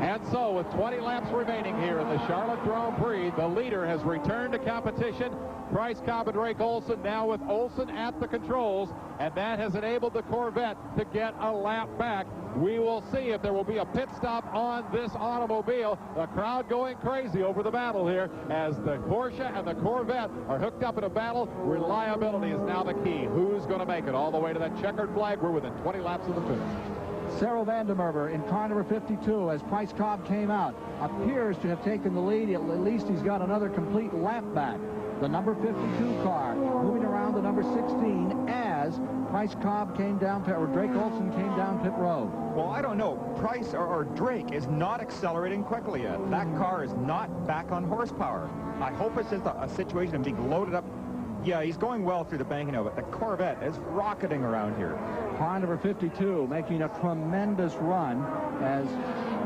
And so, with 20 laps remaining here in the Charlotte Grand Prix, the leader has returned to competition. Price Cobb and Drake Olson now with Olson at the controls, and that has enabled the Corvette to get a lap back. We will see if there will be a pit stop on this automobile. The crowd going crazy over the battle here as the Porsche and the Corvette are hooked up in a battle. Reliability is now the key. Who's going to make it all the way to that checkered flag? We're within 20 laps of the finish. Cyril Vandermerver in car number 52 as Price Cobb came out appears to have taken the lead. At least he's got another complete lap back. The number 52 car moving around the number 16 as Price Cobb came down, or Drake Olson came down pit road. Well, I don't know. Price or Drake is not accelerating quickly yet. That car is not back on horsepower. I hope it's just a situation of being loaded up. Yeah, he's going well through the banking of it. The Corvette is rocketing around here. Car number 52 making a tremendous run as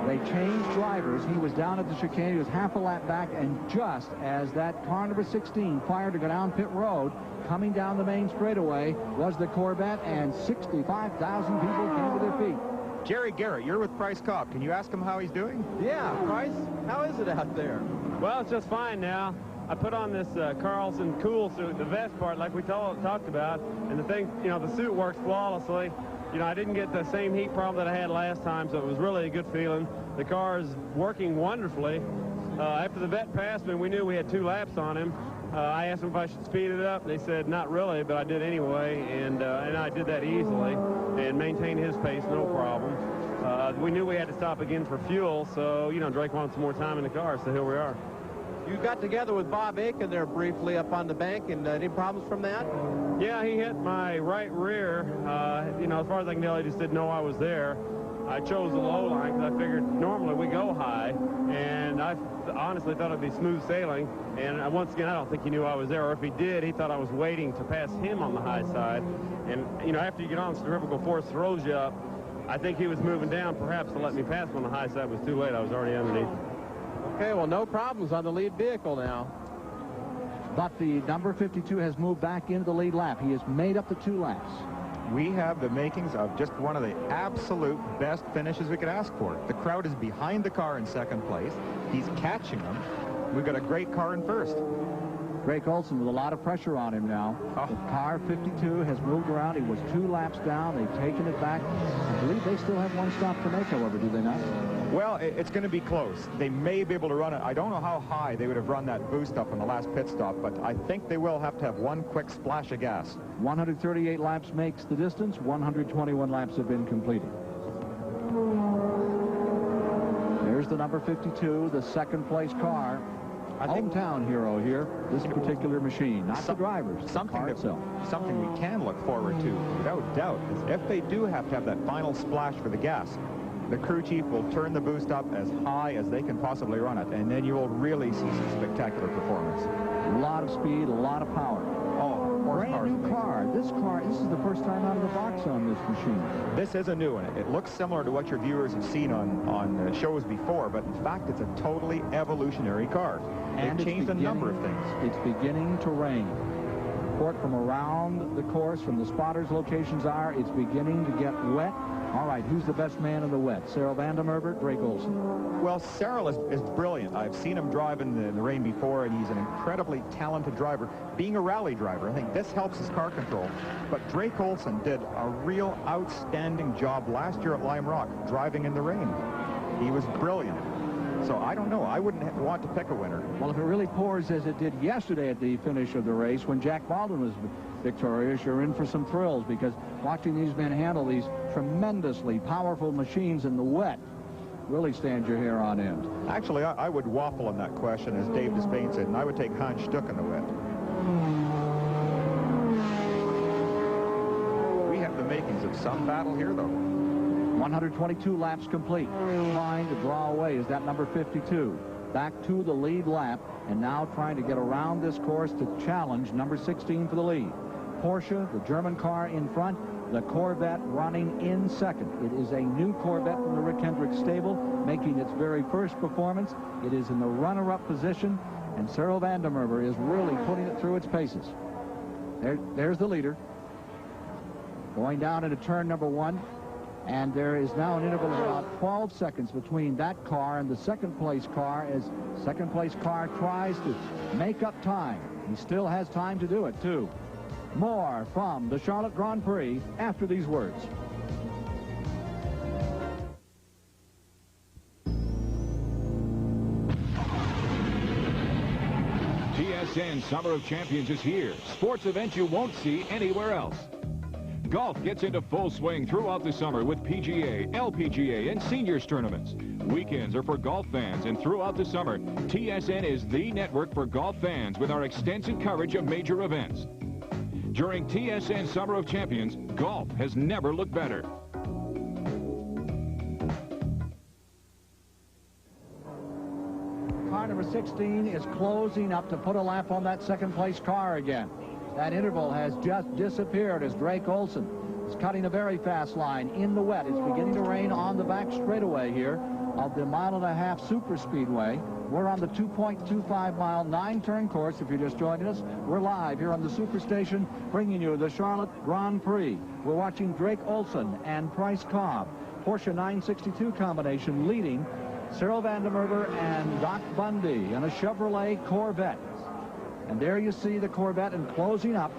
they changed drivers. He was down at the chicane. He was half a lap back, and just as that car number 16 fired to go down pit road, coming down the main straightaway was the Corvette, and 65,000 people came to their feet. Jerry Garrett, you're with Price Cobb. Can you ask him how he's doing? Yeah, Price, how is it out there? Well, it's just fine now. I put on this Carlson cool suit, the vest part, like we talked about, and the thing, you know, the suit works flawlessly. You know, I didn't get the same heat problem that I had last time, so it was really a good feeling. The car is working wonderfully. After the vet passed me, we knew we had 2 laps on him. I asked them if I should speed it up. They said not really, but I did anyway, and I did that easily and maintained his pace, no problem. We knew we had to stop again for fuel, so, you know, Drake wanted some more time in the car, so here we are. You got together with Bob Aiken there briefly up on the bank, and any problems from that? Yeah, he hit my right rear. You know, as far as I can tell, he just didn't know I was there. I chose the low line because I figured normally we go high, and I honestly thought it'd be smooth sailing. And once again, I don't think he knew I was there, or if he did, he thought I was waiting to pass him on the high side. And, you know, after you get on, centrifugal force throws you up. I think he was moving down, perhaps to let me pass him on the high side. It was too late. I was already underneath. Okay, well, no problems on the lead vehicle now. But the number 52 has moved back into the lead lap. He has made up the 2 laps. We have the makings of just one of the absolute best finishes we could ask for. The crowd is behind the car in second place. He's catching them. We've got a great car in first. Drake Olson with a lot of pressure on him now. The car 52 has moved around. He was 2 laps down. They've taken it back. I believe they still have 1 stop to make, however, do they not? Well, it's going to be close. They may be able to run it. I don't know how high they would have run that boost up in the last pit stop, but I think they will have to have 1 quick splash of gas. 138 laps makes the distance. 121 laps have been completed. There's the number 52, the second place car. Hometown hero here, this particular machine, not the drivers, something the car itself. Something we can look forward to, without doubt, is if they do have to have that final splash for the gas, the crew chief will turn the boost up as high as they can possibly run it, and then you will really see some spectacular performance. A lot of speed, a lot of power. Oh, brand new car. This is the first time out of the box on this machine. This is a new one. It looks similar to what your viewers have seen on shows before, but in fact, it's a totally evolutionary car. And They've changed a number of things. It's beginning to rain. Report from around the course, from the spotters' locations are, it's beginning to get wet. All right, who's the best man in the wet? Cyril Vandermerber, Drake Olson. Well, Cyril is brilliant. I've seen him drive in the rain before, and he's an incredibly talented driver. Being a rally driver, I think this helps his car control. But Drake Olson did a real outstanding job last year at Lime Rock, driving in the rain. He was brilliant. So I don't know. I wouldn't want to pick a winner. Well, if it really pours as it did yesterday at the finish of the race when Jack Baldwin was victorious, you're in for some thrills, because watching these men handle these tremendously powerful machines in the wet really stands your hair on end. Actually, I would waffle on that question, as Dave Despain said, and I would take Hans Stuck in the wet. We have the makings of some battle here, though. 122 laps complete. Trying to draw away is that number 52. Back to the lead lap, and now trying to get around this course to challenge number 16 for the lead. Porsche, the German car in front, the Corvette running in second. It is a new Corvette from the Rick Hendricks stable, making its very first performance. It is in the runner-up position, and Cyril Vandermerber is really putting it through its paces. There's the leader. Going down into turn number 1. And there is now an interval of about 12 seconds between that car and the second place car, as second place car tries to make up time. He still has time to do it, too. More from the Charlotte Grand Prix after these words. TSN Summer of Champions is here. Sports events you won't see anywhere else. Golf gets into full swing throughout the summer with PGA, LPGA, and seniors tournaments. Weekends are for golf fans, and throughout the summer, TSN is the network for golf fans with our extensive coverage of major events. During TSN Summer of Champions, golf has never looked better. Car number 16 is closing up to put a lap on that second place car again. That interval has just disappeared as Drake Olson is cutting a very fast line in the wet. It's beginning to rain on the back straightaway here of the 1.5-mile super speedway. We're on the 2.25-mile 9-turn course. If you're just joining us, we're live here on the Superstation, bringing you the Charlotte Grand Prix. We're watching Drake Olson and Price Cobb, Porsche 962 combination, leading Cyril Vandermerber and Doc Bundy in a Chevrolet Corvette. And there you see the Corvette and closing up.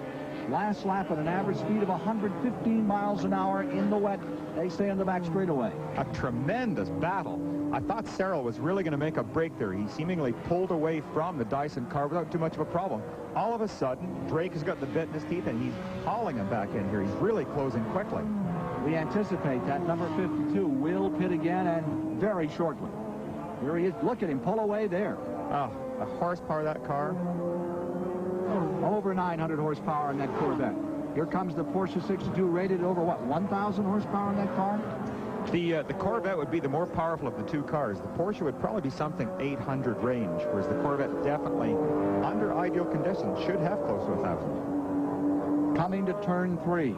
Last lap at an average speed of 115 miles an hour in the wet. They stay in the back straightaway. A tremendous battle. I thought Cyril was really going to make a break there. He seemingly pulled away from the Dyson car without too much of a problem. All of a sudden, Drake has got the bit in his teeth, and he's hauling him back in here. He's really closing quickly. We anticipate that number 52 will pit again, and very shortly. Here he is. Look at him pull away there. Oh, the horsepower of that car. Over 900 horsepower in that Corvette. Here comes the Porsche 62 rated over, what, 1,000 horsepower in that car? The Corvette would be the more powerful of the two cars. The Porsche would probably be something 800 range, whereas the Corvette definitely, under ideal conditions, should have close to 1,000. Coming to turn 3.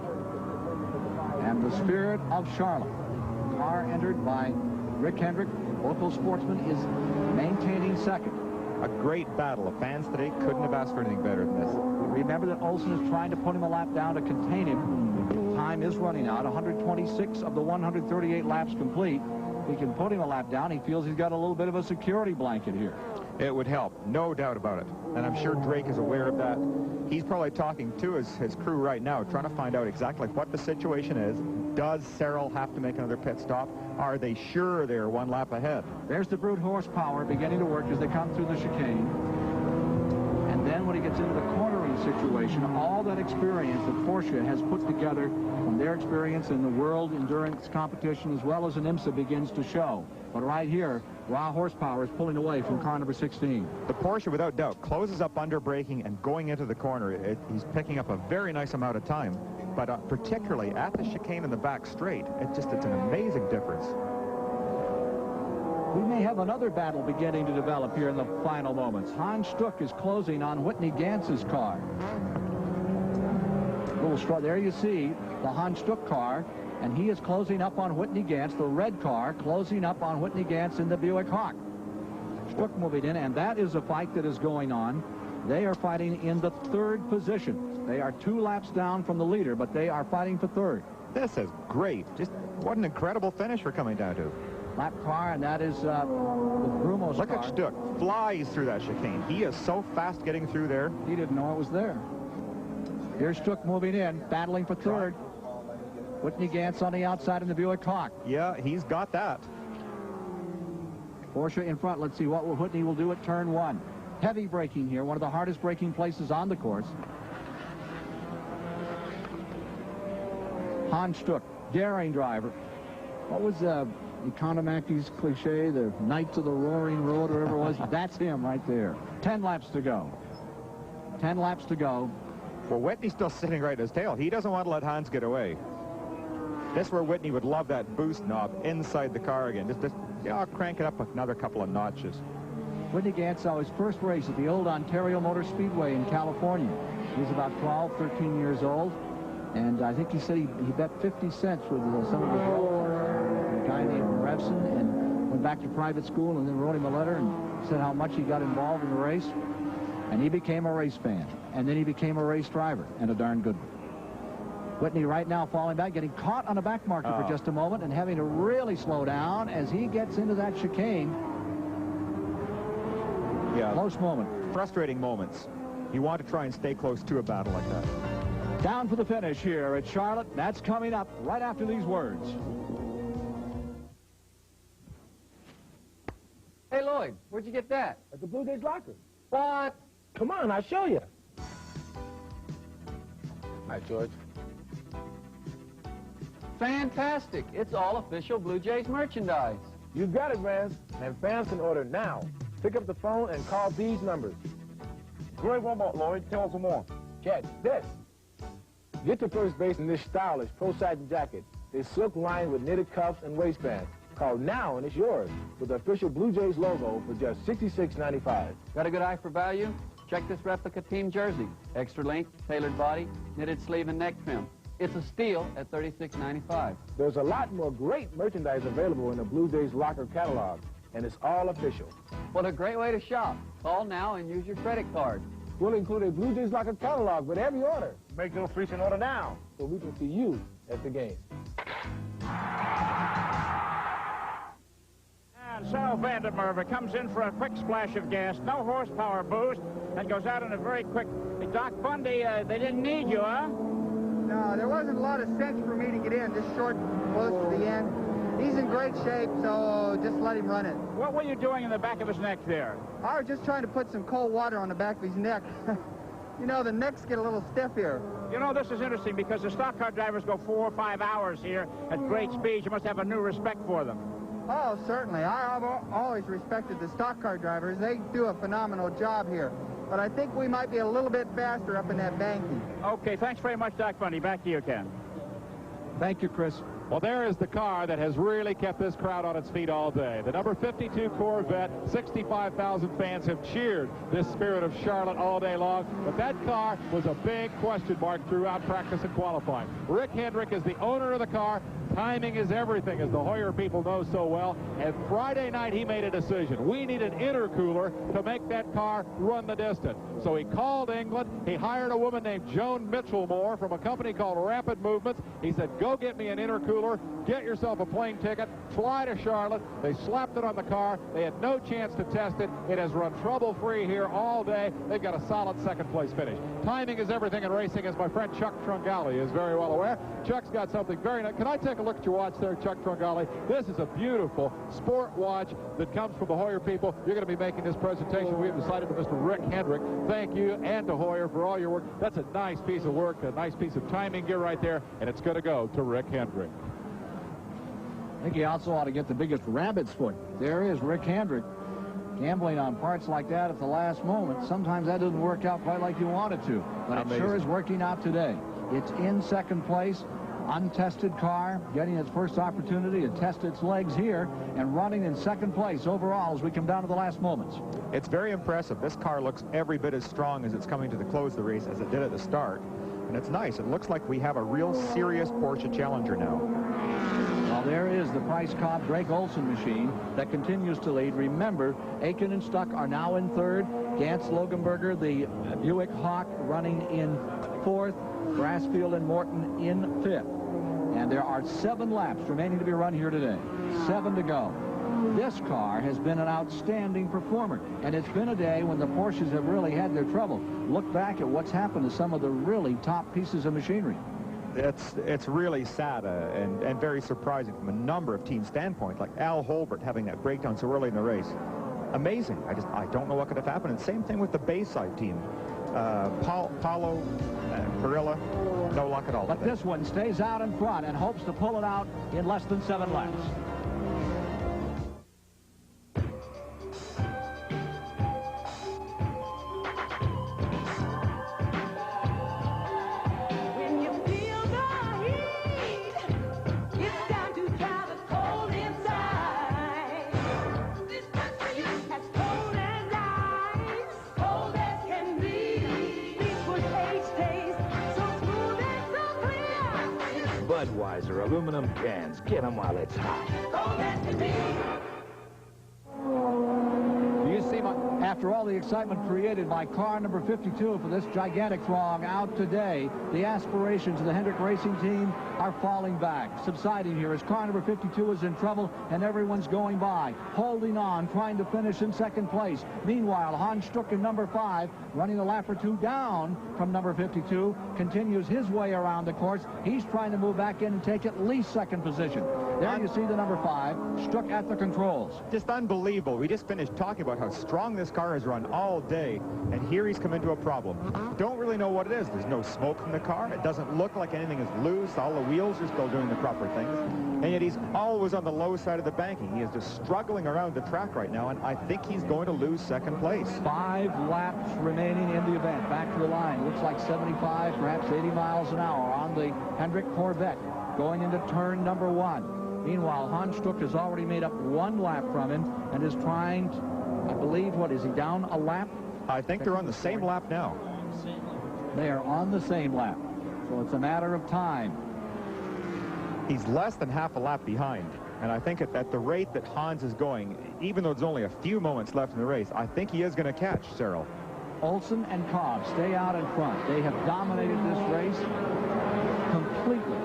And the Spirit of Charlotte. Car entered by Rick Hendrick, local sportsman, is maintaining second. A great battle. The fans today couldn't have asked for anything better than this. Remember that Olsen is trying to put him a lap down to contain him. Time is running out. 126 of the 138 laps complete. He can put him a lap down. He feels he's got a little bit of a security blanket here. It would help, no doubt about it. And I'm sure Drake is aware of that. He's probably talking to his crew right now, trying to find out exactly what the situation is. Does Searle have to make another pit stop? Are they sure they're one lap ahead? There's the brute horsepower beginning to work as they come through the chicane. And then when he gets into the cornering situation, all that experience that Porsche has put together from their experience in the World Endurance Competition as well as in IMSA begins to show. But right here, raw horsepower is pulling away from car number 16. The Porsche, without doubt, closes up under braking and going into the corner. He's picking up a very nice amount of time. But particularly at the chicane in the back straight, it's an amazing difference. We may have another battle beginning to develop here in the final moments. Hans Stuck is closing on Whitney Gantz's car. There you see the Hans Stuck car, and he is closing up on Whitney Gantz, the red car, closing up on Whitney Gantz in the Buick Hawk. Stuck moving in, and that is a fight that is going on. They are fighting in the third position. They are 2 laps down from the leader, but they are fighting for third. This is great. Just what an incredible finish we're coming down to. Lap car, and that is Brumo's car. Look at Stuck. Flies through that chicane. He is so fast getting through there. He didn't know it was there. Here's Stuck moving in, battling for third. Whitney Gantz on the outside in the Buick Hawk. Yeah, he's got that. Porsche in front. Let's see what Whitney will do at turn 1. Heavy braking here, one of the hardest braking places on the course. Hans Stuck, daring driver. What was Economac's cliche, the Knights of the Roaring Road, or whatever it was? That's him right there. 10 laps to go. 10 laps to go. Well, Whitney's still sitting right at his tail. He doesn't want to let Hans get away. This is where Whitney would love that boost knob inside the car again. Just crank it up another couple of notches. Whitney Gantz saw his first race at the old Ontario Motor Speedway in California. He was about 12, 13 years old. And I think he said he bet 50 cents with some of his brothers, a guy named Revson, and went back to private school and then wrote him a letter and said how much he got involved in the race. And he became a race fan. And then he became a race driver, and a darn good one. Whitney right now falling back, getting caught on a back marker for just a moment and having to really slow down as he gets into that chicane. Yeah. Close moment. Frustrating moments. You want to try and stay close to a battle like that. Down for the finish here at Charlotte. That's coming up right after these words. Hey, Lloyd, where'd you get that? At the Blue Jays locker. What? Come on, I'll show you. Hi, George. Fantastic. It's all official Blue Jays merchandise. You got it, Rance. And fans can order now. Pick up the phone and call these numbers. Great robot, Lloyd. Tell us some more. Catch this. Get to first base in this stylish pro-satin jacket. It's silk lined with knitted cuffs and waistbands. Call now and it's yours with the official Blue Jays logo for just $66.95. Got a good eye for value? Check this replica team jersey. Extra length, tailored body, knitted sleeve and neck trim. It's a steal at $36.95. There's a lot more great merchandise available in the Blue Jays locker catalog, and it's all official. What a great way to shop. Call now and use your credit card. We'll include a Blue Jays locker catalog with every order. Make your recent order now so we can see you at the game. And Sal Vandermerve comes in for a quick splash of gas, no horsepower boost, and goes out in a very quick... Doc Bundy, they didn't need you, huh? No, there wasn't a lot of sense for me to get in this short, close to the end. He's in great shape, so just let him run it. What were you doing in the back of his neck there? I was just trying to put some cold water on the back of his neck. You know, the necks get a little stiff here. You know, this is interesting because the stock car drivers go 4 or 5 hours here at great speeds. You must have a new respect for them. Oh, certainly. I've always respected the stock car drivers. They do a phenomenal job here. But I think we might be a little bit faster up in that banking. Okay, thanks very much, Doc Bundy. Back to you, Ken. Thank you, Chris. Well, there is the car that has really kept this crowd on its feet all day. The number 52 Corvette. 65,000 fans have cheered this Spirit of Charlotte all day long. But that car was a big question mark throughout practice and qualifying. Rick Hendrick is the owner of the car. Timing is everything, as the Hoyer people know so well. And Friday night, he made a decision. We need an intercooler to make that car run the distance. So he called England. He hired a woman named Joan Mitchell-Moore from a company called Rapid Movements. He said, go get me an intercooler, get yourself a plane ticket, fly to Charlotte. They slapped it on the car. They had no chance to test it. It has run trouble-free here all day. They've got a solid second-place finish. Timing is everything in racing, as my friend Chuck Trongali is very well aware. Chuck's got something very nice. Can I take a look at your watch there, Chuck Trongali? This is a beautiful sport watch that comes from the Hoyer people. You're going to be making this presentation. We have decided to Mr. Rick Hendrick. Thank you, and to Hoyer for all your work. That's a nice piece of work, a nice piece of timing gear right there, and it's going to go to Rick Hendrick. I think he also ought to get the biggest rabbit's foot. There is Rick Hendrick. Gambling on parts like that at the last moment, sometimes that doesn't work out quite like you want it to. But it sure is working out today. It's in second place. Untested car, getting its first opportunity to test its legs here, and running in second place overall as we come down to the last moments. It's very impressive. This car looks every bit as strong as it's coming to the close of the race as it did at the start. And it's nice. It looks like we have a real serious Porsche Challenger now. Well, there is the Price Cobb Drake Olson machine that continues to lead. Remember, Aiken and Stuck are now in third. Gantz Logenberger, the Buick Hawk, running in fourth. Brassfield and Morton in fifth. And there are 7 laps remaining to be run here today. 7 to go. This car has been an outstanding performer, and it's been a day when the Porsches have really had their trouble. Look back at what's happened to some of the really top pieces of machinery. It's really sad and very surprising from a number of team standpoints, like Al Holbert having that breakdown so early in the race. Amazing. I don't know what could have happened. And same thing with the Bayside team. Paulo, Perilla, no luck at all. But this one stays out in front and hopes to pull it out in less than 7 laps. Budweiser aluminum cans. Get them while it's hot. You see, after all the excitement created by car number 52 for this gigantic throng out today, the aspirations of the Hendrick Racing team are falling back, subsiding here as car number 52 is in trouble and everyone's going by, holding on, trying to finish in second place. Meanwhile, Hans Stuck in number 5, running a lap or 2 down from number 52, continues his way around the course. He's trying to move back in and take at least second position. There you see the number 5, Stuck at the controls. Just unbelievable. We just finished talking about how strong this car has run all day, and here he's come into a problem. Don't really know what it is. There's no smoke from the car. It doesn't look like anything is loose. All the wheels are still doing the proper things, and yet he's always on the low side of the banking. He is just struggling around the track right now, and I think he's going to lose second place. 5 laps remaining in the event. Back to the line. Looks like 75, perhaps 80 miles an hour on the Hendrick Corvette going into turn number 1. Meanwhile, Hans Stuck has already made up 1 lap from him and is trying to, I believe, what, is he down a lap? I think they're on the same lap now. They are on the same lap, so it's a matter of time. He's less than half a lap behind, and I think at the rate that Hans is going, even though there's only a few moments left in the race, I think he is going to catch Cyril. Olson and Cobb stay out in front. They have dominated this race completely.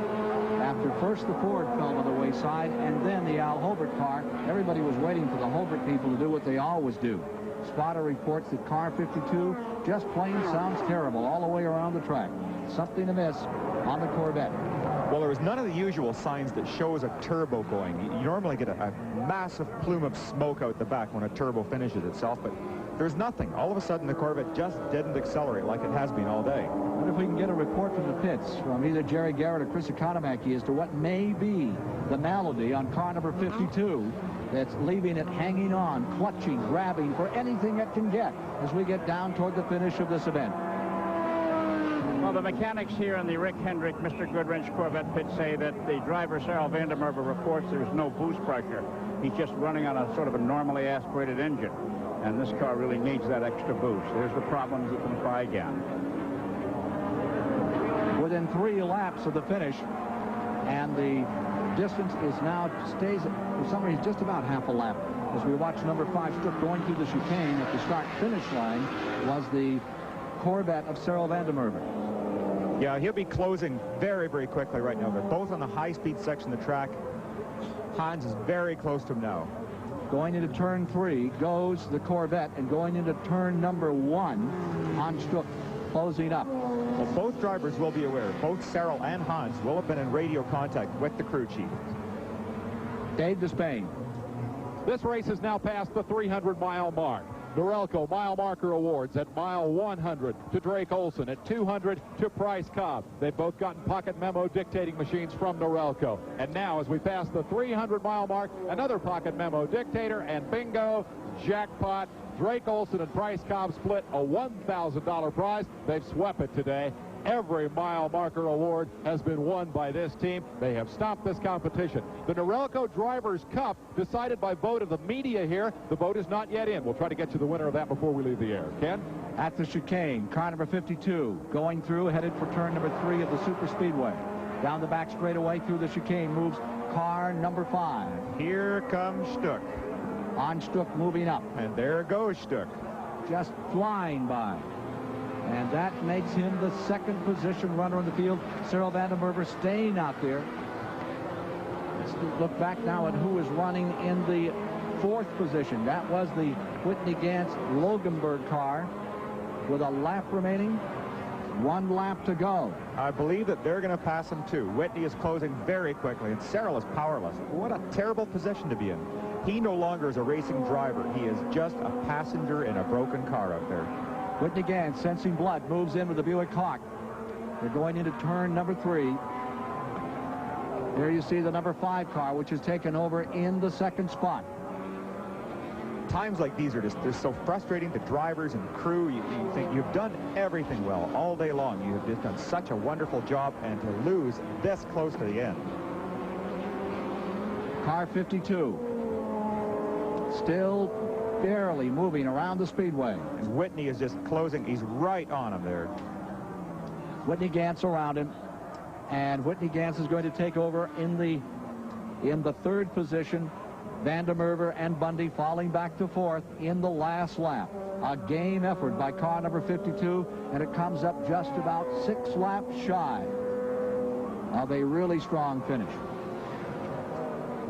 After first the Ford fell to the wayside and then the Al Holbert car, everybody was waiting for the Holbert people to do what they always do. Spotter reports that car 52 just plain sounds terrible all the way around the track. Something amiss on the Corvette. Well, there was none of the usual signs that shows a turbo going. You normally get a massive plume of smoke out the back when a turbo finishes itself, but there's nothing. All of a sudden, the Corvette just didn't accelerate like it has been all day. wonder if we can get a report from the pits from either Jerry Garrett or Chris Economaki as to what may be the malady on car number 52 that's leaving it hanging on, clutching, grabbing for anything it can get as we get down toward the finish of this event. Well, the mechanics here in the Rick Hendrick, Mr. Goodwrench Corvette pit say that the driver, Cyril Vandermerve, reports there's no boost pressure. He's just running on a sort of a normally aspirated engine. And this car really needs that extra boost. There's the problems that can try again. Within 3 laps of the finish, and the distance is now stays for some reason just about half a lap as we watch number 5 Stuck going through the chicane at the start-finish line was the Corvette of Cyril Vandermerve. Yeah, he'll be closing very, very quickly right now. They're both on the high-speed section of the track. Hans is very close to him now. Going into turn 3 goes the Corvette, and going into turn number 1, Hans Stuck closing up. Well, both drivers will be aware. Both Cyril and Hans will have been in radio contact with the crew chief. Dave Despain. This race has now passed the 300-mile mark. Norelco mile marker awards at mile 100 to Drake Olson, at 200 to Price Cobb. They've both gotten pocket memo dictating machines from Norelco. And now, as we pass the 300-mile mark, another pocket memo dictator, and bingo, jackpot. Drake Olson and Price Cobb split a $1,000 prize. They've swept it today. Every mile marker award has been won by this team. They have stopped this competition. The Norelco Drivers' Cup, decided by vote of the media here. The vote is not yet in. We'll try to get you the winner of that before we leave the air. Ken? At the chicane, car number 52 going through, headed for turn number 3 of the Super Speedway. Down the back straightaway through the chicane moves car number 5. Here comes Stuck. On Stuck moving up. And there goes Stuck. Just flying by. And that makes him the second position runner in the field. Cyril Vandermerve staying out there. Let's look back now at who is running in the 4th position. That was the Whitney Gantz Loganberg car with a lap remaining. 1 lap to go. I believe that they're going to pass him too. Whitney is closing very quickly, and Cyril is powerless. What a terrible position to be in. He no longer is a racing driver. He is just a passenger in a broken car out there. Whitney Gantz, sensing blood, moves in with the Buick Hawk. They're going into turn number 3. There you see the number 5 car, which is taken over in the 2nd spot. Times like these are they're so frustrating to drivers and crew. You think you've done everything well all day long. You have just done such a wonderful job, and to lose this close to the end. Car 52. Still barely moving around the speedway. And Whitney is just closing. He's right on him there. Whitney Gantz around him, and Whitney Gantz is going to take over in the 3rd position. Vandermerve and Bundy falling back to 4th in the last lap. A game effort by car number 52, and it comes up just about 6 laps shy of a really strong finish.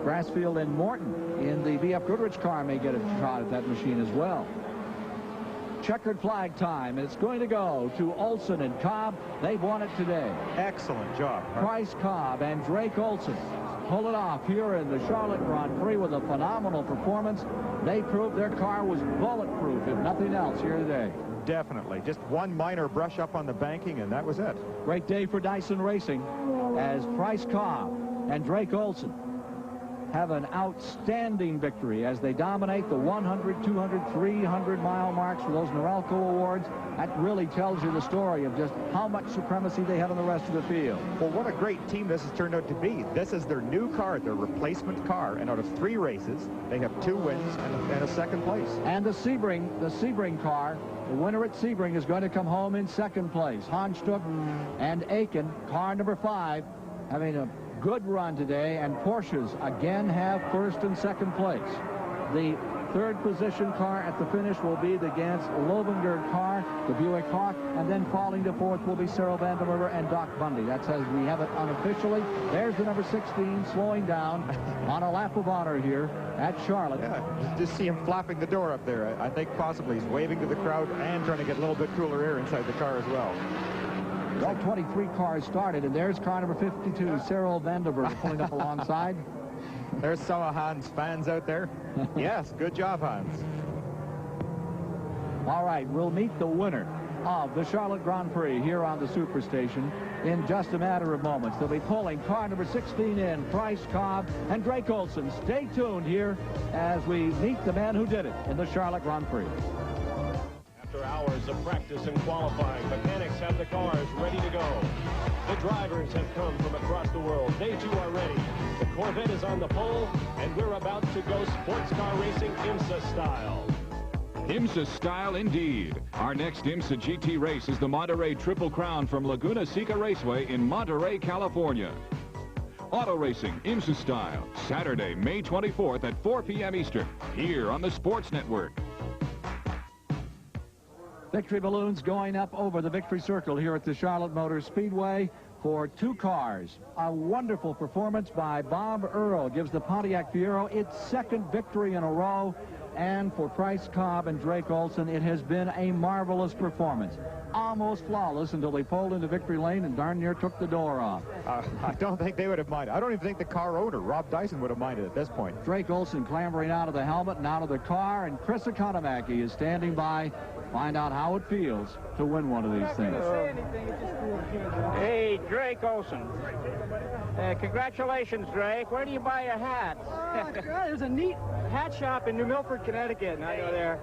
Brassfield and Morton in the B.F. Goodrich car may get a shot at that machine as well. Checkered flag time. It's going to go to Olson and Cobb. They've won it today. Excellent job. Price Cobb and Drake Olson pull it off here in the Charlotte Grand Prix with a phenomenal performance. They proved their car was bulletproof, if nothing else, here today. Definitely. Just one minor brush up on the banking, and that was it. Great day for Dyson Racing as Price Cobb and Drake Olson have an outstanding victory as they dominate the 100, 200, 300-mile marks for those Norelco awards. That really tells you the story of just how much supremacy they have on the rest of the field. Well, what a great team this has turned out to be. This is their new car, their replacement car, and out of 3 races, they have 2 wins and a 2nd place. And the Sebring car, the winner at Sebring is going to come home in 2nd place. Hans Stuck and Aiken, car number 5, having a good run today, and Porsches again have 1st and 2nd place. The 3rd position car at the finish will be the Gantz Lovenberg car, the Buick Hawk, and then falling to 4th will be Cyril Vandermerve and Doc Bundy. That's as we have it unofficially. There's the number 16 slowing down on a lap of honor here at Charlotte. Yeah, just see him flapping the door up there. I think possibly he's waving to the crowd and trying to get a little bit cooler air inside the car as well. All 23 cars started, and there's car number 52, Cyril Vandermerve, pulling up alongside. There's some of Hans' fans out there. Yes, good job, Hans. All right, we'll meet the winner of the Charlotte Grand Prix here on the Superstation in just a matter of moments. They'll be pulling car number 16 in, Price, Cobb, and Drake Olson. Stay tuned here as we meet the man who did it in the Charlotte Grand Prix. After hours of practice and qualifying, mechanics have the cars ready to go. The drivers have come from across the world. They too are ready. The Corvette is on the pole, and we're about to go sports car racing IMSA style. IMSA style indeed. Our next IMSA GT race is the Monterey Triple Crown from Laguna Seca Raceway in Monterey, California. Auto racing IMSA style, Saturday, May 24th at 4 p.m. Eastern, here on the Sports Network. Victory balloons going up over the victory circle here at the Charlotte Motor Speedway for 2 cars. A wonderful performance by Bob Earl gives the Pontiac Fiero its 2nd victory in a row. And for Price, Cobb, and Drake Olson, it has been a marvelous performance. Almost flawless until they pulled into victory lane and darn near took the door off. I don't think they would have minded. I don't even think the car owner, Rob Dyson, would have minded at this point. Drake Olson clambering out of the helmet and out of the car, and Chris Economaki is standing by. Find out how it feels to win one of these things. Hey, Drake Olson. Congratulations, Drake. Where do you buy your hats? There's a neat hat shop in New Milford, Connecticut, and I go there.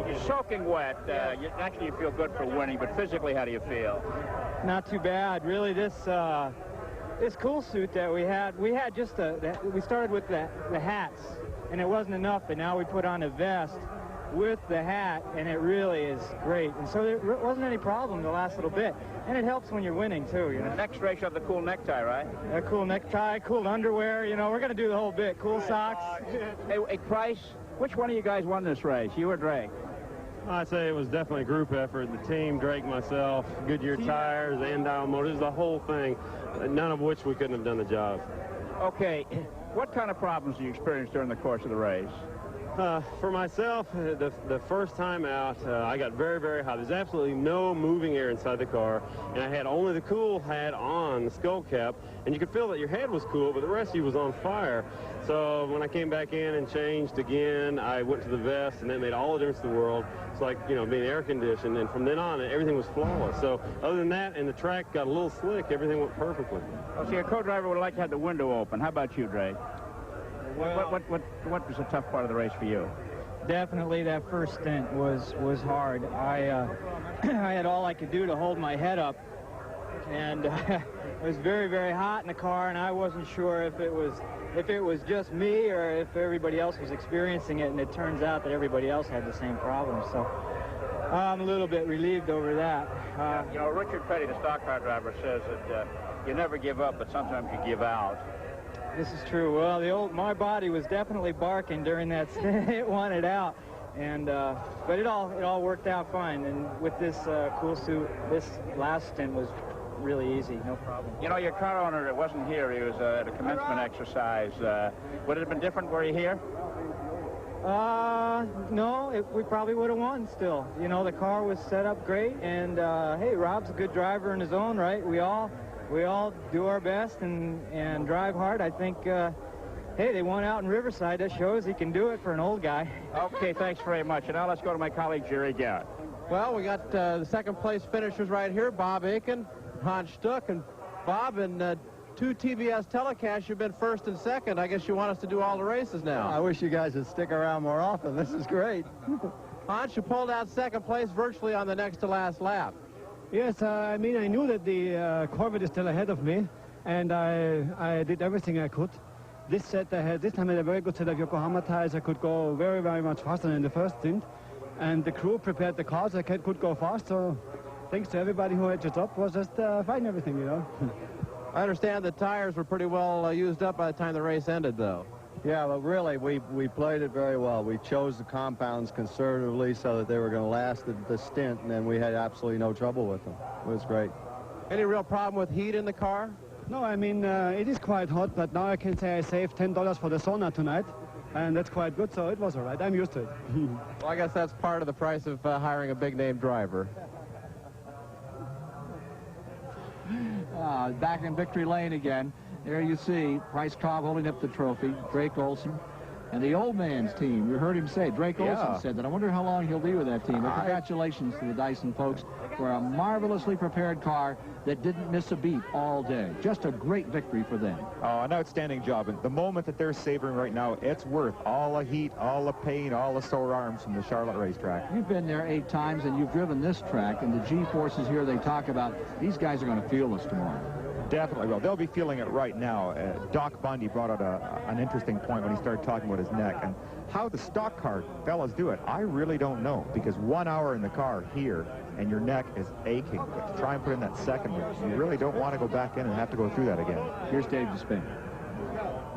You're soaking wet. Actually, you feel good for winning, but physically, how do you feel? Not too bad. Really, this cool suit that we had just we started with the hats, and it wasn't enough, but now we put on a vest with the hat, and it really is great. And so there wasn't any problem the last little bit. And it helps when you're winning, too, you know. Next race, you have the cool necktie, right? A cool necktie, cool underwear, you know. We're going to do the whole bit. Cool socks. Hey, Price, which one of you guys won this race, you or Drake? I'd say it was definitely a group effort. The team, Drake, myself, Goodyear tires, Andile Motors, the whole thing, none of which we couldn't have done the job. Okay, what kind of problems do you experience during the course of the race? For myself, the first time out, I got very, very hot. There's absolutely no moving air inside the car, and I had only the cool hat on, the skull cap, and you could feel that your head was cool, but the rest of you was on fire. So when I came back in and changed again, I went to the vest, and that made all the difference in the world. It's like, you know, being air conditioned, and from then on, everything was flawless. So other than that, and the track got a little slick, everything went perfectly. Well, see, a co-driver would like to have the window open. How about you, Drake? Well, what was the tough part of the race for you? Definitely that first stint was hard. I had all I could do to hold my head up, and it was very, very hot in the car, and I wasn't sure if it was just me or if everybody else was experiencing it, and it turns out that everybody else had the same problem. So I'm a little bit relieved over that. You know, Richard Petty, the stock car driver, says that you never give up, but sometimes you give out. This is true. Well, my body was definitely barking during that stint. It wanted out, and but it all worked out fine. And with this cool suit, this last stint was really easy, no problem. You know, your car owner wasn't here. He was at a commencement exercise. Would it have been different were he here? No, we probably would have won still. You know, the car was set up great, and hey, Rob's a good driver in his own right. We all do our best and drive hard. I think, hey, they won out in Riverside. That shows he can do it for an old guy. Okay, thanks very much. And now let's go to my colleague, Jerry Garrett. Well, we got the second place finishers right here, Bob Aiken, Hans Stuck, and Bob, in 2 TBS telecasts, you've been first and second. I guess you want us to do all the races now. I wish you guys would stick around more often. This is great. Hans, you pulled out second place virtually on the next to last lap. Yes, I mean, I knew that the Corvette is still ahead of me, and I did everything I could. This time I had a very good set of Yokohama tires. I could go very, very much faster than the first stint, and the crew prepared the cars. I could go fast, so thanks to everybody who had it up, was just fine everything, you know. I understand the tires were pretty well used up by the time the race ended, though. Yeah, but really, we played it very well. We chose the compounds conservatively so that they were going to last the stint, and then we had absolutely no trouble with them. It was great. Any real problem with heat in the car? No, I mean, it is quite hot, but now I can say I saved $10 for the sauna tonight, and that's quite good, so it was all right. I'm used to it. Well, I guess that's part of the price of hiring a big-name driver. Back in victory lane again. There you see Price, Cobb holding up the trophy. Drake Olson And the old man's team, you heard him say, Drake Olson said that. I wonder how long he'll be with that team. But congratulations to the Dyson folks for a marvelously prepared car that didn't miss a beat all day. Just a great victory for them. Oh, an outstanding job. And the moment that they're savoring right now, it's worth all the heat, all the pain, all the sore arms from the Charlotte racetrack. You've been there 8 times, and you've driven this track, and the G-forces here they talk about, these guys are going to feel this tomorrow. Definitely will. They'll be feeling it right now. Doc Bundy brought out an interesting point when he started talking about his neck. And how the stock car fellas do it, I really don't know. Because 1 hour in the car here, and your neck is aching. But to try and put in that second race, you really don't want to go back in and have to go through that again. Here's Dave Despin.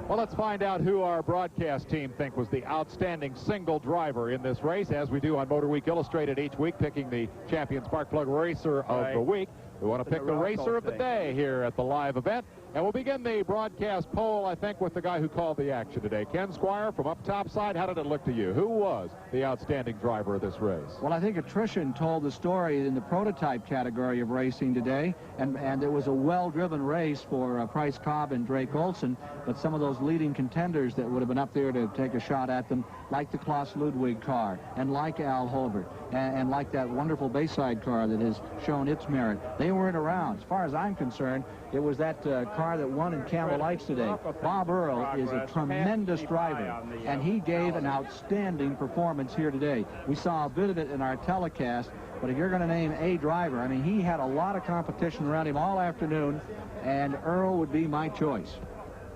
Well, let's find out who our broadcast team think was the outstanding single driver in this race, as we do on Motor Week Illustrated each week, picking the champion spark plug racer of the week. We want to pick the racer of the day here at the live event. And we'll begin the broadcast poll, I think, with the guy who called the action today. Ken Squire from up top side, how did it look to you? Who was the outstanding driver of this race? Well, I think attrition told the story in the prototype category of racing today. And it was a well-driven race for Price Cobb and Drake Olson. But some of those leading contenders that would have been up there to take a shot at them, like the Klaus Ludwig car, and like Al Holbert, and like that wonderful Bayside car that has shown its merit. They weren't around. As far as I'm concerned, it was that car that won in Camel Lights today. Bob Earl is a tremendous driver, and he gave an outstanding performance here today. We saw a bit of it in our telecast, but if you're going to name a driver, I mean, he had a lot of competition around him all afternoon, and Earl would be my choice.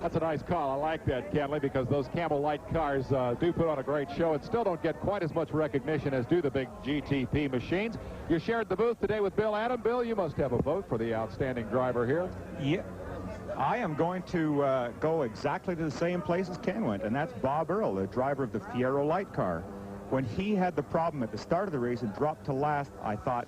That's a nice call. I like that, Kenley, because those Camel Light cars do put on a great show and still don't get quite as much recognition as do the big GTP machines. You shared the booth today with Bill Adam. Bill, you must have a vote for the outstanding driver here. Yeah. I am going to go exactly to the same place as Ken went, and that's Bob Earl, the driver of the Fiero Light car. When he had the problem at the start of the race and dropped to last, I thought,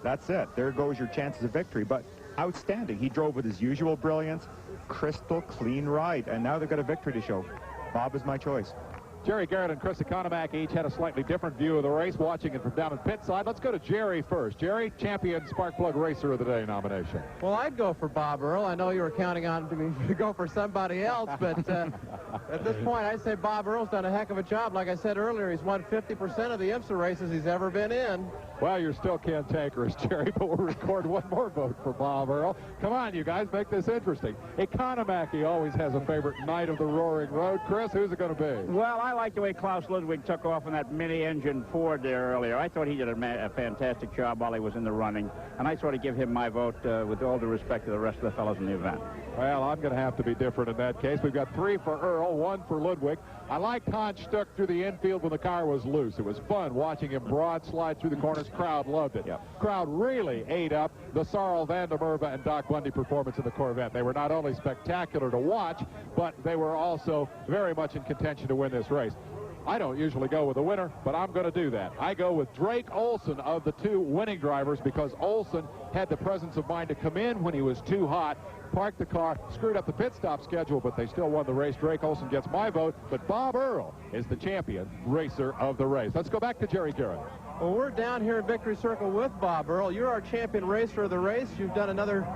that's it. There goes your chances of victory. But outstanding. He drove with his usual brilliance. Crystal clean ride, and now they've got a victory to show. Bob is my choice. Jerry Garrett and Chris Economack each had a slightly different view of the race, watching it from down in pit side. Let's go to Jerry first. Jerry, champion spark plug racer of the day nomination. Well, I'd go for Bob Earl. I know you were counting on me to go for somebody else, but at this point, I'd say Bob Earl's done a heck of a job. Like I said earlier, he's won 50% of the IMSA races he's ever been in. Well, you're still cantankerous, Jerry, but we'll record one more vote for Bob Earl. Come on, you guys, make this interesting. Economacky always has a favorite Knight of the Roaring Road. Chris, who's it going to be? Well, I like the way Klaus Ludwig took off in that mini-engine Ford there earlier. I thought he did a fantastic job while he was in the running, and I sort of give him my vote with all due respect to the rest of the fellows in the event. Well, I'm going to have to be different in that case. We've got 3 for Earl, 1 for Ludwig. I liked Hans Stuck through the infield when the car was loose. It was fun watching him broad slide through the corners. Crowd loved it. Crowd really ate up the Sarl van der Merwe and Doc Bundy performance in the Corvette. They were not only spectacular to watch, but they were also very much in contention to win this race. I don't usually go with a winner, but I'm going to do that. I go with Drake Olson of the 2 winning drivers because Olson had the presence of mind to come in when he was too hot, parked the car, screwed up the pit stop schedule, but they still won the race. Drake Olson gets my vote, but Bob Earl is the champion racer of the race. Let's go back to Jerry Garrett. Well, we're down here in Victory Circle with Bob Earl. You're our champion racer of the race. You've done another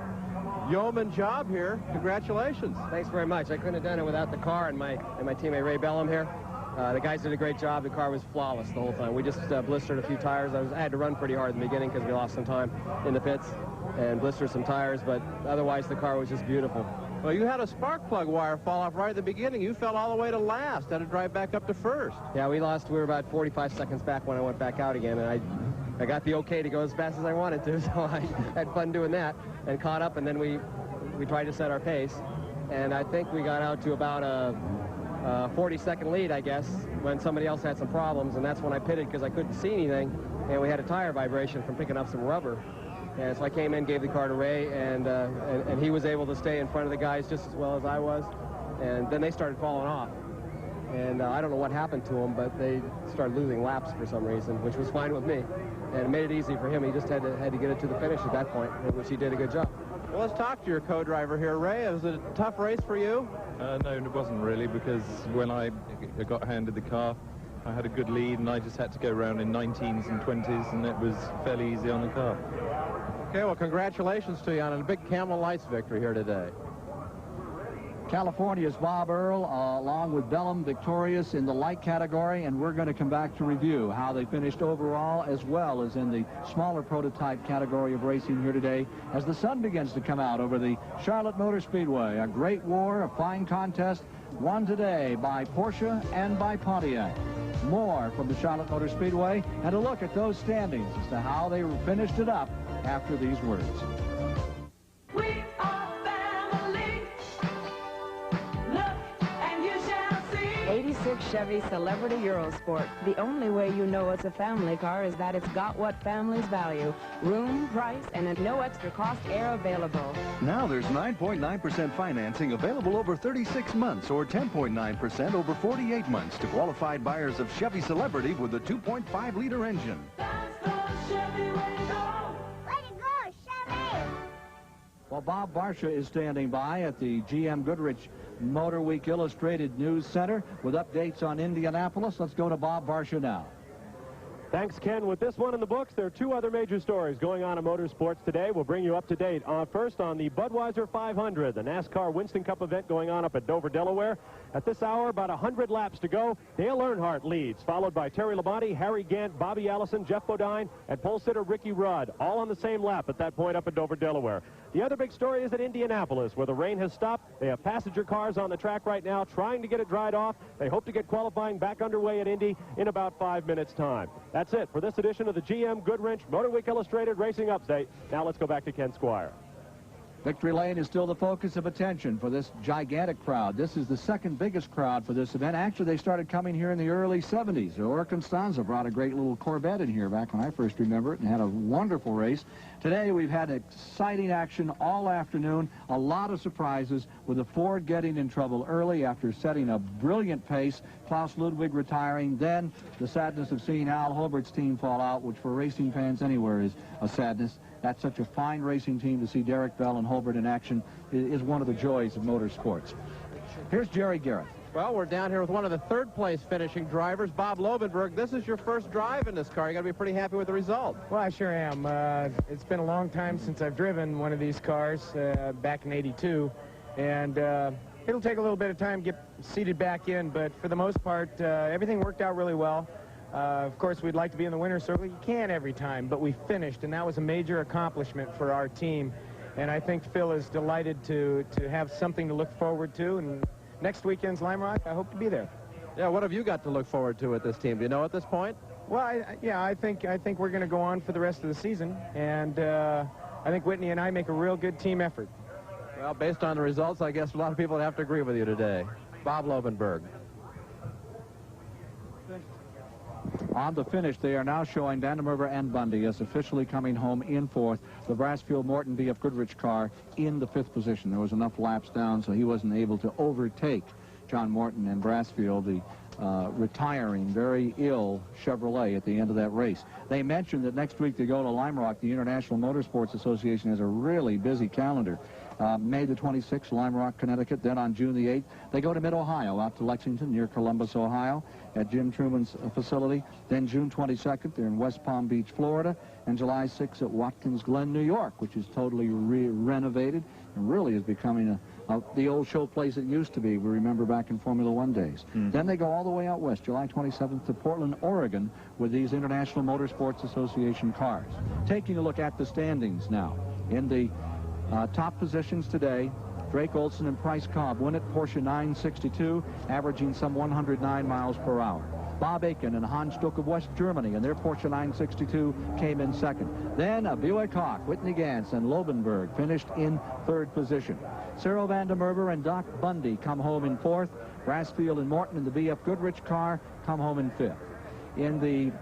yeoman job here. Congratulations. Thanks very much. I couldn't have done it without the car and my teammate Ray Bellum here. The guys did a great job. The car was flawless the whole time. We just blistered a few tires. I had to run pretty hard in the beginning because we lost some time in the pits and blistered some tires, but otherwise the car was just beautiful. Well, you had a spark plug wire fall off right at the beginning. You fell all the way to last. Had to drive back up to first. Yeah, we were about 45 seconds back when I went back out again, and I got the okay to go as fast as I wanted to, so I had fun doing that and caught up, and then we tried to set our pace, and I think we got out to about a 40-second lead, I guess, when somebody else had some problems, and that's when I pitted because I couldn't see anything, and we had a tire vibration from picking up some rubber. And so I came in, gave the car to Ray, and he was able to stay in front of the guys just as well as I was. And then they started falling off. And I don't know what happened to them, but they started losing laps for some reason, which was fine with me. And it made it easy for him. He just had to get it to the finish at that point, which he did a good job. Well, let's talk to your co-driver here, Ray. Was it a tough race for you? No, it wasn't really, because when I got handed the car, I had a good lead, and I just had to go around in 19s and 20s, and it was fairly easy on the car. Okay, well, congratulations to you on a big Camel Lights victory here today. California's Bob Earl, along with Bellum, victorious in the light category, and we're going to come back to review how they finished overall as well as in the smaller prototype category of racing here today as the sun begins to come out over the Charlotte Motor Speedway. A great war, a fine contest, won today by Porsche and by Pontiac. More from the Charlotte Motor Speedway and a look at those standings as to how they finished it up after these words. 86 Chevy Celebrity Eurosport. The only way you know it's a family car is that it's got what families value. Room, price, and at no extra cost air available. Now there's 9.9% financing available over 36 months or 10.9% over 48 months to qualified buyers of Chevy Celebrity with a 2.5-liter engine. Well, Bob Barsha is standing by at the GM Goodrich Motor Week Illustrated News Center with updates on Indianapolis. Let's go to Bob Barsha now. Thanks, Ken. With this one in the books, there are two other major stories going on in motorsports today. We'll bring you up to date. First, on the Budweiser 500, the NASCAR Winston Cup event going on up at Dover, Delaware. At this hour, about 100 laps to go. Dale Earnhardt leads, followed by Terry Labonte, Harry Gant, Bobby Allison, Jeff Bodine, and pole sitter Ricky Rudd, all on the same lap at that point up at Dover, Delaware. The other big story is at Indianapolis, where the rain has stopped. They have passenger cars on the track right now trying to get it dried off. They hope to get qualifying back underway at Indy in about 5 minutes' time. That's it for this edition of the GM Goodrich Motor Week Illustrated Racing Update. Now let's go back to Ken Squire. Victory Lane is still the focus of attention for this gigantic crowd. This is the second biggest crowd for this event. Actually, they started coming here in the early 70s. Or Constanza brought a great little Corvette in here back when I first remember it and had a wonderful race. Today, we've had exciting action all afternoon. A lot of surprises with the Ford getting in trouble early after setting a brilliant pace. Klaus Ludwig retiring. Then the sadness of seeing Al Holbert's team fall out, which for racing fans anywhere is a sadness. That's such a fine racing team. To see Derek Bell and Holbert in action is one of the joys of motorsports. Here's Jerry Garrett. Well, we're down here with one of the third-place finishing drivers, Bob Lobenberg. This is your first drive in this car. You got to be pretty happy with the result. Well, I sure am. It's been a long time since I've driven one of these cars, back in '82, and it'll take a little bit of time to get seated back in, but for the most part, everything worked out really well. Of course, we'd like to be in the winner's circle. You can't every time, but we finished, and that was a major accomplishment for our team. And I think Phil is delighted to have something to look forward to. And next weekend's Lime Rock, I hope to be there. Yeah, what have you got to look forward to at this team? Do you know at this point? Well, I think we're going to go on for the rest of the season, and I think Whitney and I make a real good team effort. Well, based on the results, I guess a lot of people would have to agree with you today. Bob Lobenberg. On the finish, they are now showing Vandermerver and Bundy as officially coming home in fourth. The Brasfield Morton BF Goodrich car in the fifth position. There was enough laps down, so he wasn't able to overtake John Morton and Brasfield, the retiring, very ill Chevrolet at the end of that race. They mentioned that next week they go to Lime Rock. The International Motorsports Association has a really busy calendar. May the 26th, Lime Rock, Connecticut. Then on June the 8th, they go to Mid-Ohio, out to Lexington, near Columbus, Ohio, at Jim Truman's facility. Then June 22nd, they're in West Palm Beach, Florida. And July 6th at Watkins Glen, New York, which is totally renovated and really is becoming the old show place it used to be. We remember back in Formula One days. Then they go all the way out west, July 27th to Portland, Oregon, with these International Motorsports Association cars. Taking a look at the standings now. In the top positions today, Drake Olson and Price Cobb win at Porsche 962, averaging some 109 miles per hour. Bob Aiken and Hans Stuck of West Germany and their Porsche 962 came in second. Then a Buick Hawk, Whitney Gantz and Lobenberg finished in third position. Cyril Vandermerver and Doc Bundy come home in fourth. Brasfield and Morton in the BF Goodrich car come home in fifth. In the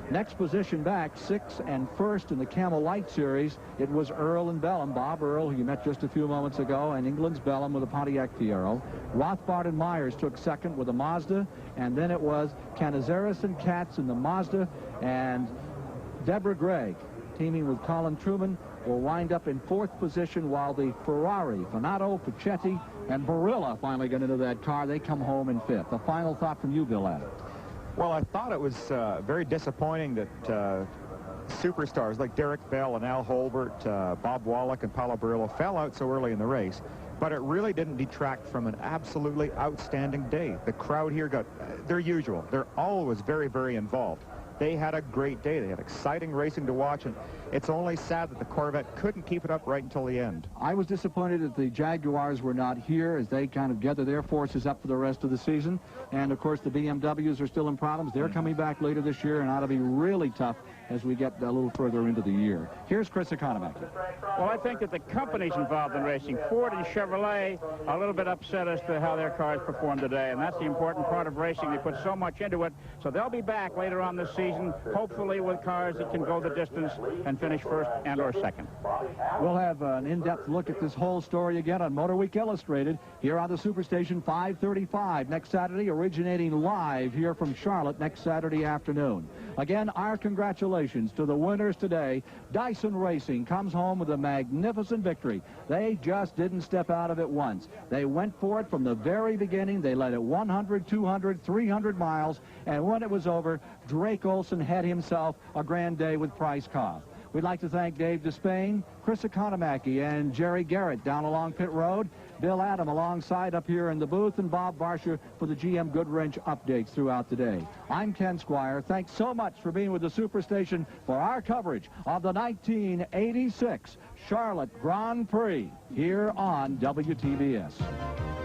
next position back, sixth and first in the Camel Light Series, it was Earl and Bellum. Bob Earl, who you met just a few moments ago, and England's Bellum with a Pontiac Fiero. Rothbard and Myers took second with a Mazda, and then it was Canizares and Katz in the Mazda, and Deborah Gregg, teaming with Colin Truman, will wind up in fourth position, while the Ferrari, Fanato, Pacetti, and Barilla finally get into that car. They come home in fifth. A final thought from you, Bill Adams. Well, I thought it was very disappointing that superstars like Derek Bell and Al Holbert, Bob Wallach and Paulo Barillo fell out so early in the race. But it really didn't detract from an absolutely outstanding day. The crowd here got their usual. They're always very, very involved. They had a great day. They had exciting racing to watch, and it's only sad that the Corvette couldn't keep it up right until the end. I was disappointed that the Jaguars were not here as they kind of gather their forces up for the rest of the season. And, of course, the BMWs are still in problems. They're coming back later this year and ought to be really tough as we get a little further into the year. Here's Chris Economaki. Well, I think that the companies involved in racing, Ford and Chevrolet, are a little bit upset as to how their cars performed today, and that's the important part of racing. They put so much into it, so they'll be back later on this season, hopefully with cars that can go the distance and finish first and or second. We'll have an in-depth look at this whole story again on Motor Week Illustrated here on the Superstation 535 next Saturday, originating live here from Charlotte next Saturday afternoon. Again, our congratulations to the winners today. Dyson Racing comes home with a magnificent victory. They just didn't step out of it once. They went for it from the very beginning. They led it 100, 200, 300 miles, and when it was over, Drake Olson had himself a grand day with Price Cobb. We'd like to thank Dave Despain, Chris Economaki, and Jerry Garrett down along pit road, Bill Adam alongside up here in the booth, and Bob Barsha for the GM Goodwrench updates throughout the day. I'm Ken Squire. Thanks so much for being with the Superstation for our coverage of the 1986 Charlotte Grand Prix here on WTBS.